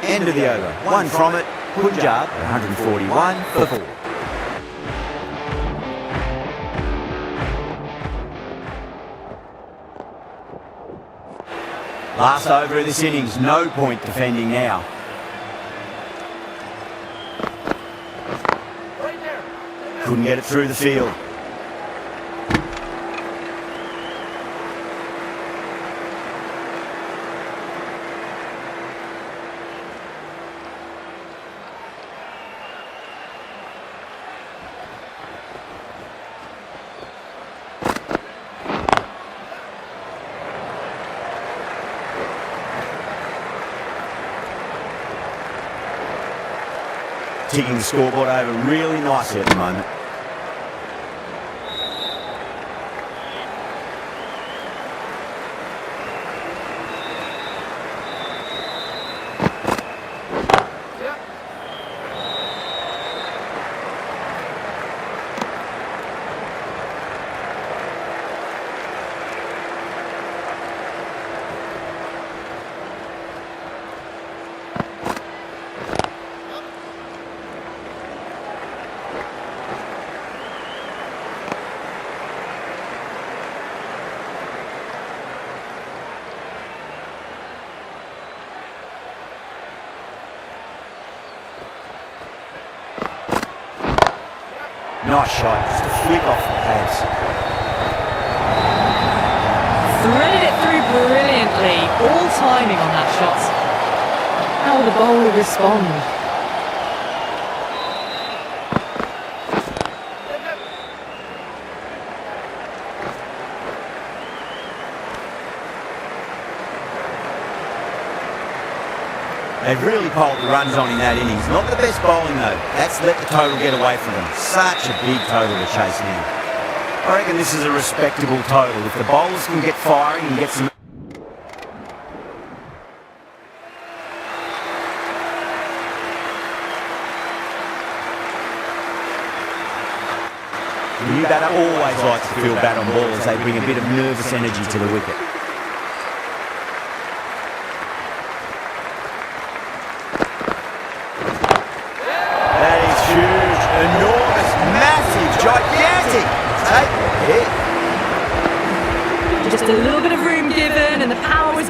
End of the over. One from it. Punjab, 141 for 4. Last over of this innings, no point defending now. Couldn't get it through the field. Ticking the scoreboard over really nicely at the moment. Nice shot, just a flick off the pads. Threaded it through brilliantly. All timing on that shot. How will the bowler respond? They've really piled the runs on in that innings. Not the best bowling though. That's let the total get away from them. Such a big total to chase now. I reckon this is a respectable total. If the bowlers can get firing and get some... The new batter always likes to feel bat on ball as they bring a bit of nervous energy to the wicket. Huge, enormous, massive, gigantic. Take the hit. Just a little bit of room given and the power was...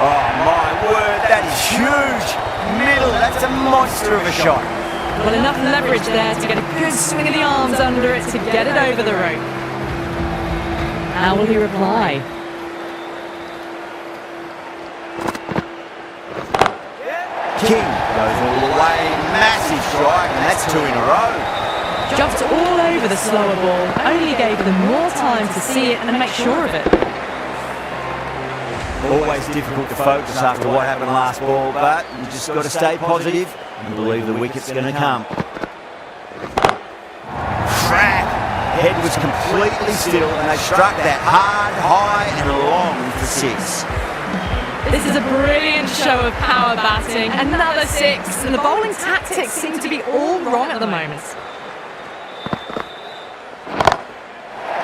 Oh my word, that is huge. Middle, that's a monster of a shot. Well, enough leverage there to get a good swing of the arms under it to get it over the rope. How will he reply? King goes all the way, massive strike, and that's 2 in a row. Jumped all over the slower ball, only gave them more time to see it and make sure of it. Always difficult to focus after what happened last ball, but you just got to stay positive and believe the wicket's going to come. Crack! head was completely still and they struck that hard, high and long for 6. This is a brilliant show of power batting. Another 6, and the bowling tactics seem to be all wrong at the moment.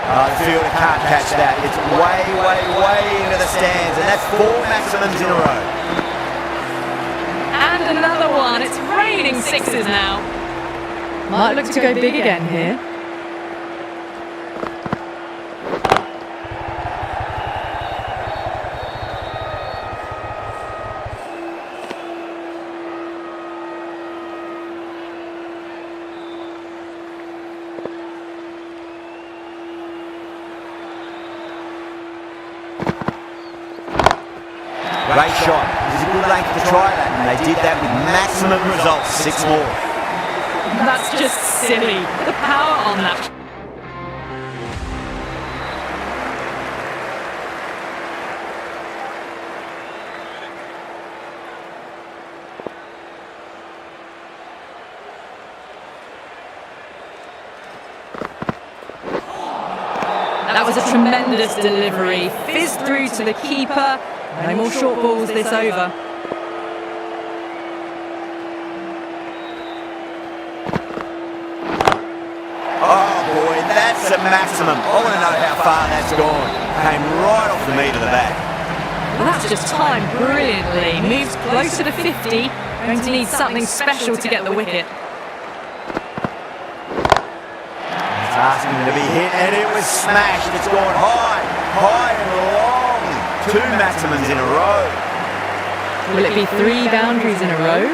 The fielder can't catch that. It's way, way, way into the stands, and that's 4 maximums in a row. And another one. It's raining 6s now. Might look to go big again here. Great shot. It was a good length to try that, and they did that with maximum results. 6 more. That's just silly. The power on that. That was a tremendous delivery. Fizzed through to the keeper. No more short balls this over. Oh boy, that's a maximum. I want to know how far that's gone. Came right off the meat of the bat. Well, that's just timed brilliantly. Moves closer to 50. Going to need something special to get the wicket. It's asking to be hit, and it was smashed. It's gone high, high and long. 2 maximums in a row. Will it be 3 boundaries in a row?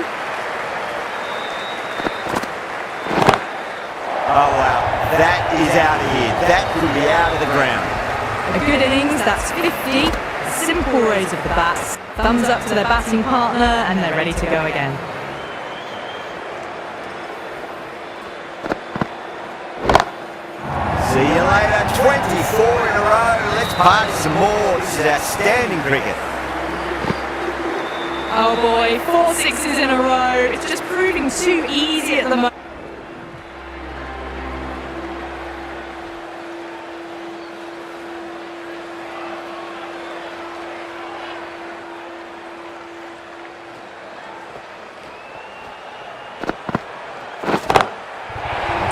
Oh wow, that is out of here. That could be out of the ground. A good innings, that's 50. Simple raise of the bats. Thumbs up to their batting partner, and they're ready to go again. See you later. 24 in a row. Let's party some more. This is outstanding cricket. Oh boy, 4 6s in a row. It's just proving too easy at the moment.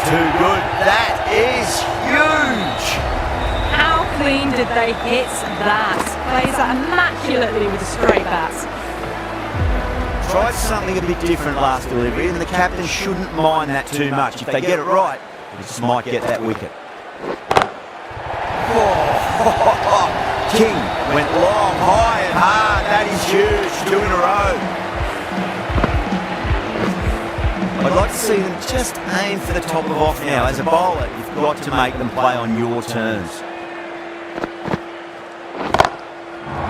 Too good. That is huge. How clean did they hit that? Plays that immaculately with a straight bat. Tried something a bit different last delivery, and the captain shouldn't mind that too much. If they get it right, they just might get that wicket. Oh, King went long, high and hard. That is huge. 2 in a row. I'd like to see them just aim for the top of off now. As a bowler, you've got to make them play on your terms.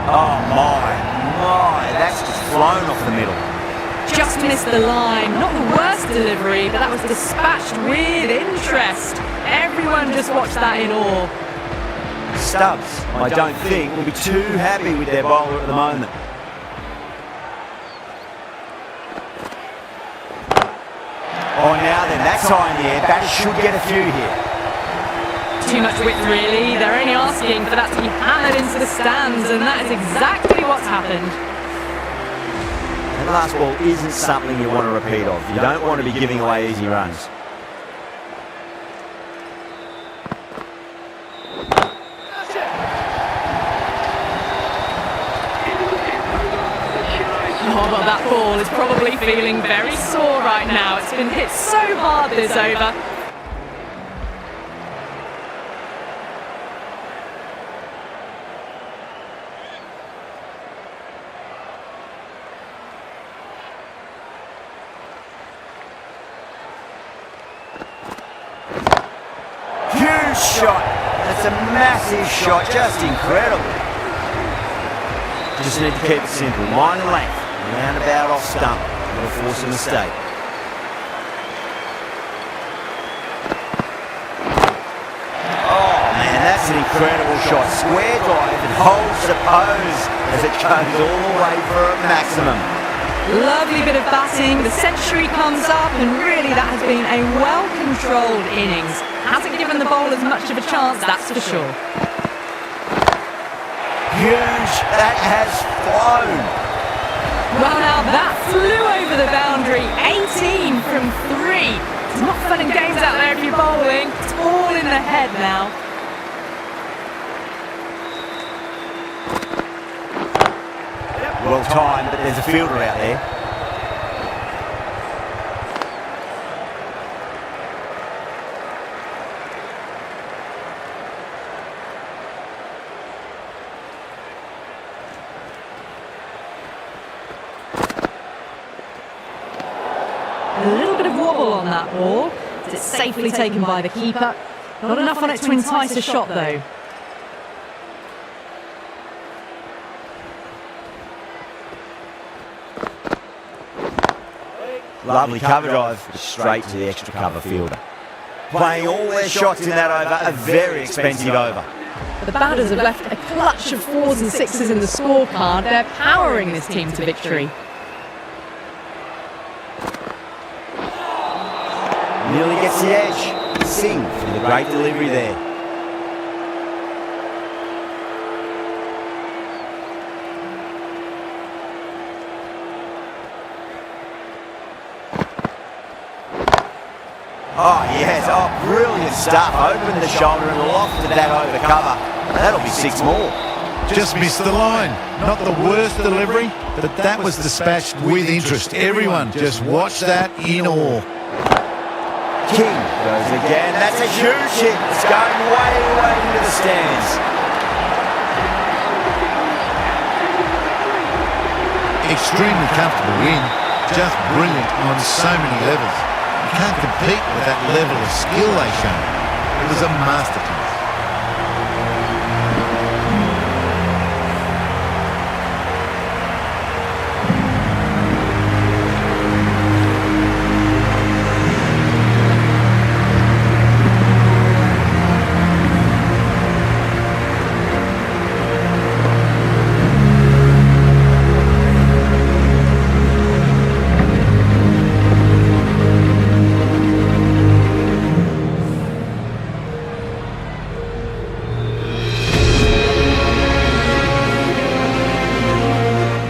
Oh my, that's just flown off the middle. Just missed the line. Not the worst delivery, but that was dispatched with interest. Everyone just watched that in awe. Stubbs, I don't think, will be too happy with their bowler at the moment. Oh, now then, that's high in the air. Batters should get a few here. Too much width, really. They're only asking for that to be hammered into the stands, and that is exactly what's happened. That last ball isn't something you want to repeat of. You don't want to be giving away easy runs. Oh, well, that ball is probably feeling very sore right now. It's been hit so hard this over. Huge shot. That's a massive shot. Just incredible. Just need to keep it simple. Line and length. Roundabout off stump. That'll force a mistake. Oh man, that's an incredible shot. Square dive and holds the pose as it goes all the way for a maximum. Lovely bit of batting, the century comes up, and really that has been a well-controlled innings. Hasn't given the bowlers much of a chance, that's for sure. Huge, that has flown. Well now, that flew over the boundary, 18 from 3. It's not fun and games out there if you're bowling, it's all in the head now. Well timed, but there's a fielder out there. A little bit of wobble on that ball. It's safely taken by the keeper. Not enough on it to entice a shot though. Lovely cover drive, straight to the extra cover fielder. Playing all their shots in that over, a very expensive over. But the batters have left a clutch of 4s and 6s in the scorecard. They're powering this team to victory. Nearly gets the edge. Singh with a great delivery there. Oh yes, oh brilliant stuff. Opened the shoulder and lofted that over cover. That'll be 6 more. Just missed the line. Not the worst delivery, but that was dispatched with interest. Everyone just watched that in awe. King goes again. That's a huge hit. It's going way, way into the stands. Extremely comfortable win. Just brilliant on so many levels. You can't compete with that level of skill they showed. It was a masterclass.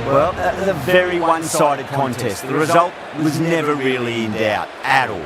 Well, that was a very one-sided contest. The result was never really in doubt at all.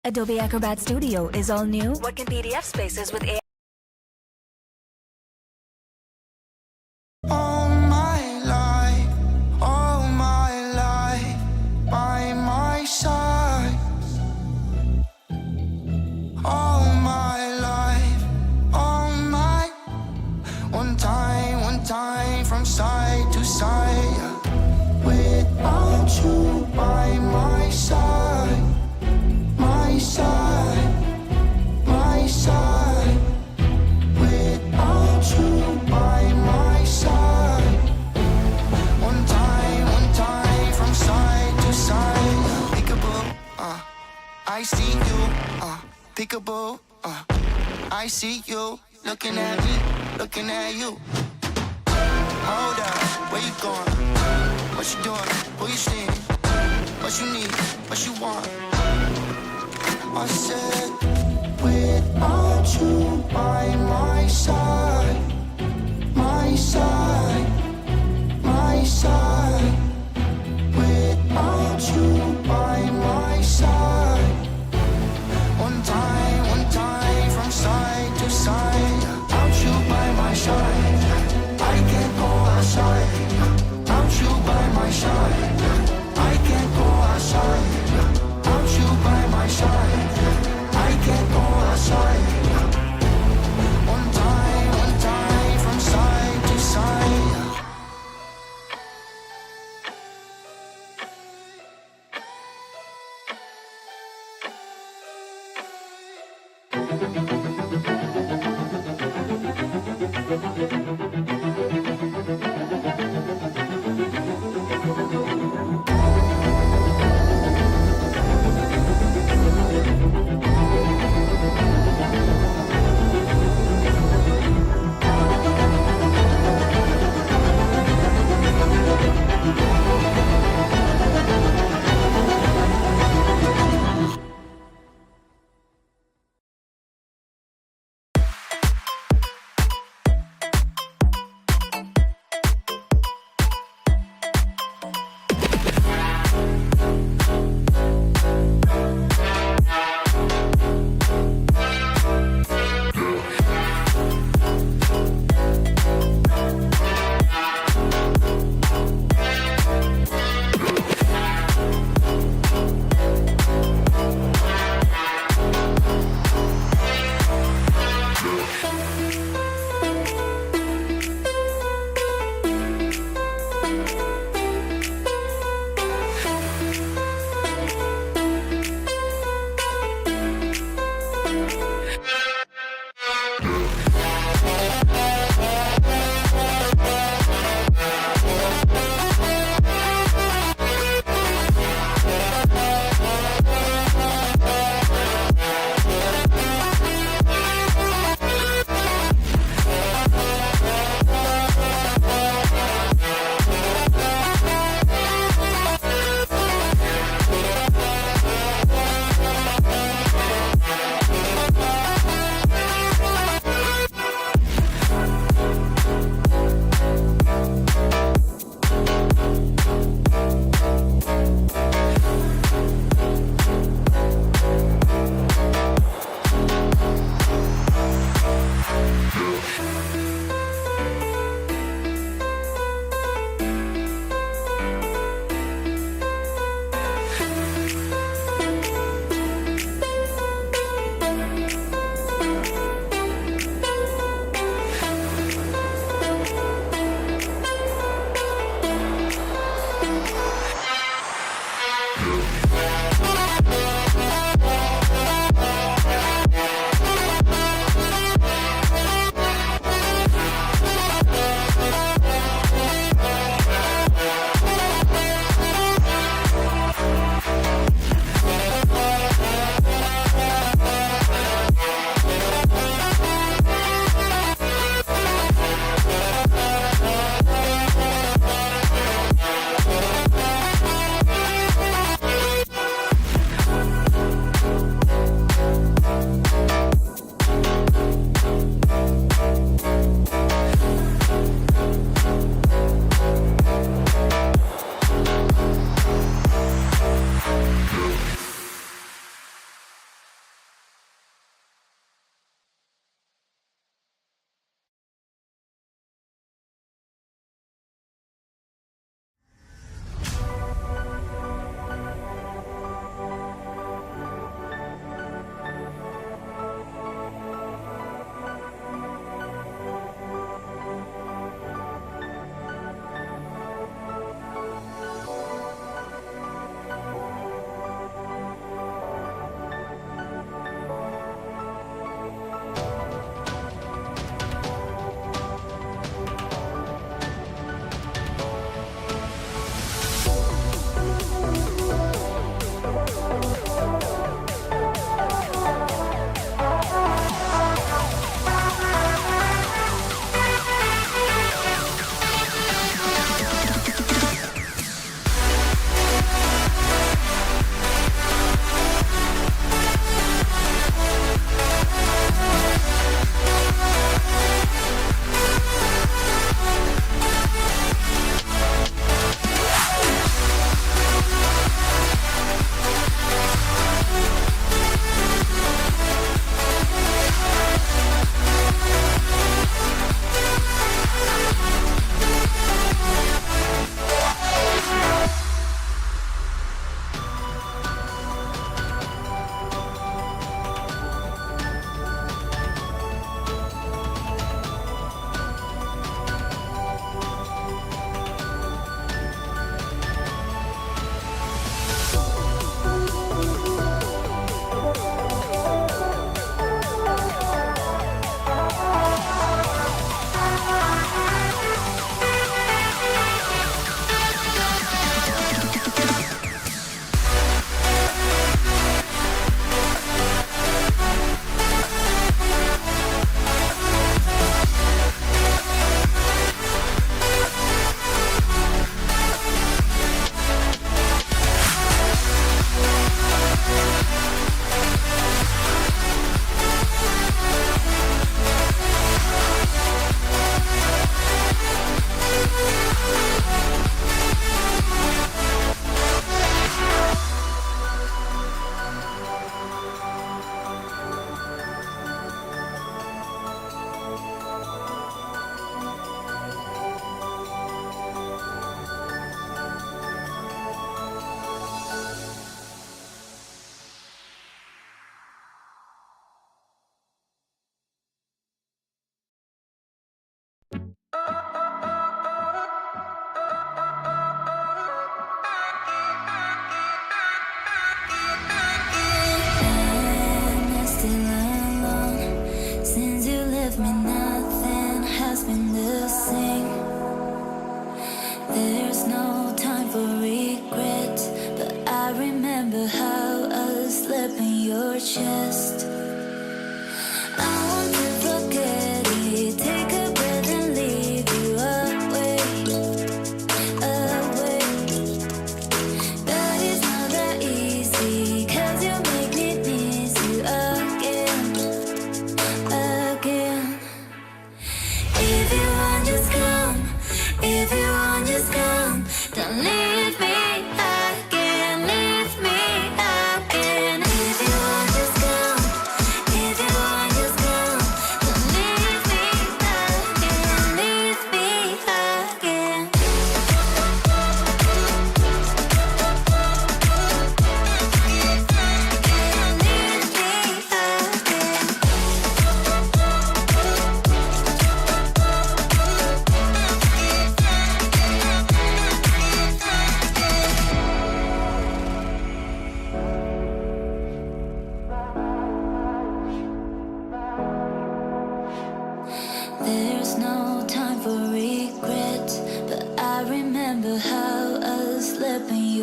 Adobe Acrobat Studio is all new. What can PDF spaces with AI? All my life, by my side. All my life, one time from side to side. Without you by my side, my side, my side. Without you by my side. One time from side to side. Peekaboo, I see you. Peekaboo, I see you. Looking at me, looking at you. Hold up, where you going? What you doing? Who you seeing? What you need? What you want? I said, without you by my side, my side, my side. Without you by my side.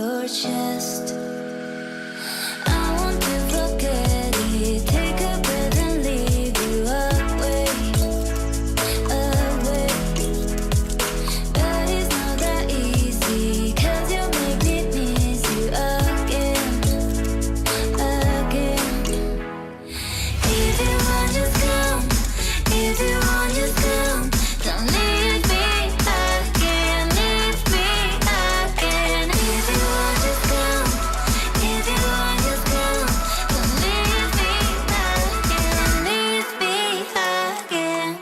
your chest. I want to forget it, take a breath and leave you away, away. But it's not that easy, 'cause you make me miss you again, again. If you want, just come. If you want, just come. Don't leave me again, leave me again. If you want, just come. If you want, just come. Don't leave me again, leave me again.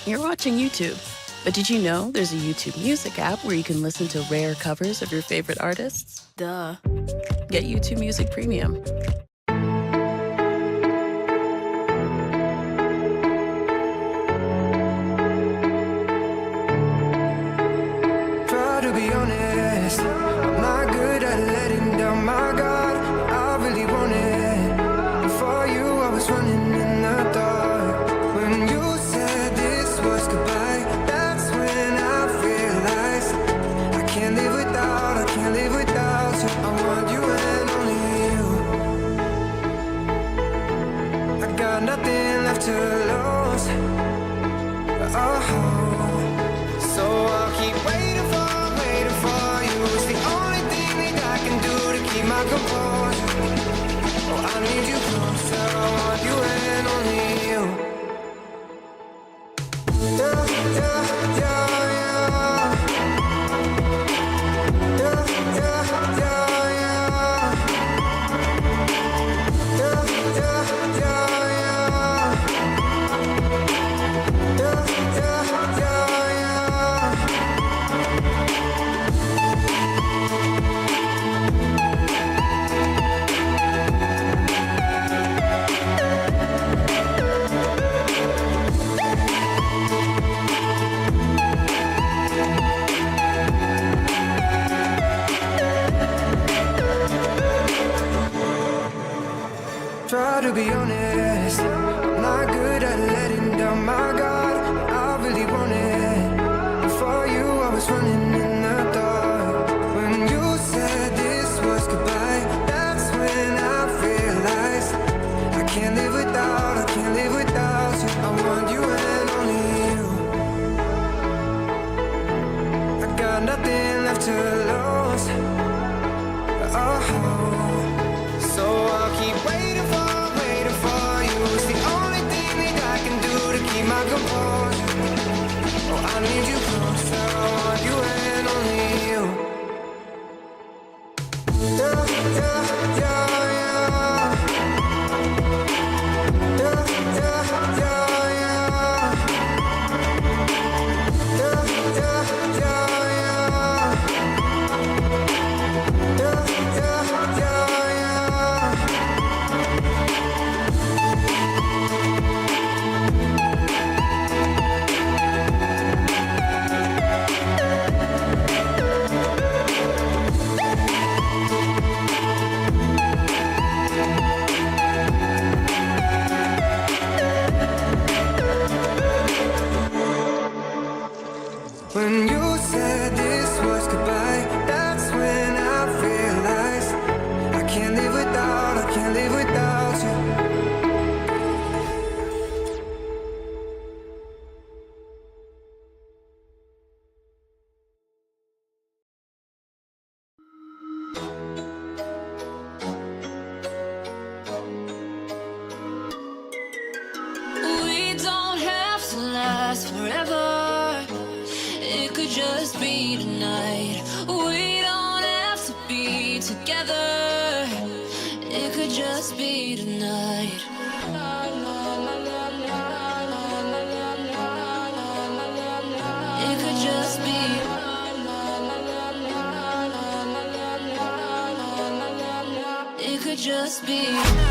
You're watching YouTube, but did you know there's a YouTube Music app where you can listen to rare covers of your favorite artists? Duh. Get YouTube Music Premium. Try to be honest, I'm not good at letting down my guard. I really want it. Before you, I was running in the dark. When you said this was goodbye, that's when I realized I can't live without, I can't live without you. I want you and only you. I got nothing left to lose. Oh, so I'll keep waiting for you. It's the only thing that I can do to keep my composure. Oh, I need you closer. I want you and only you. Yeah, yeah, yeah, yeah. Yeah, yeah, yeah, yeah. Yeah, yeah, yeah, yeah. Yeah, yeah, yeah, yeah. Try to be honest, I'm not good at letting down my guard. I really want it. Before you, I was running in the dark. When you said this was goodbye, that's when I realized I can't live without, I can't live without you. I want you and only you. I got nothing left to lose. Oh, so I'll keep waiting for you. It's the only thing that I can do to keep my composure. Oh, I need you closer. I want you and only you. Yeah, yeah, yeah, yeah. Yeah, yeah, yeah, yeah. Yeah, yeah, yeah, yeah. Yeah, yeah, yeah, yeah. When you said this was goodbye, that's when I realized I can't live without, I can't live without you. We don't have to last forever. It could just be tonight. just be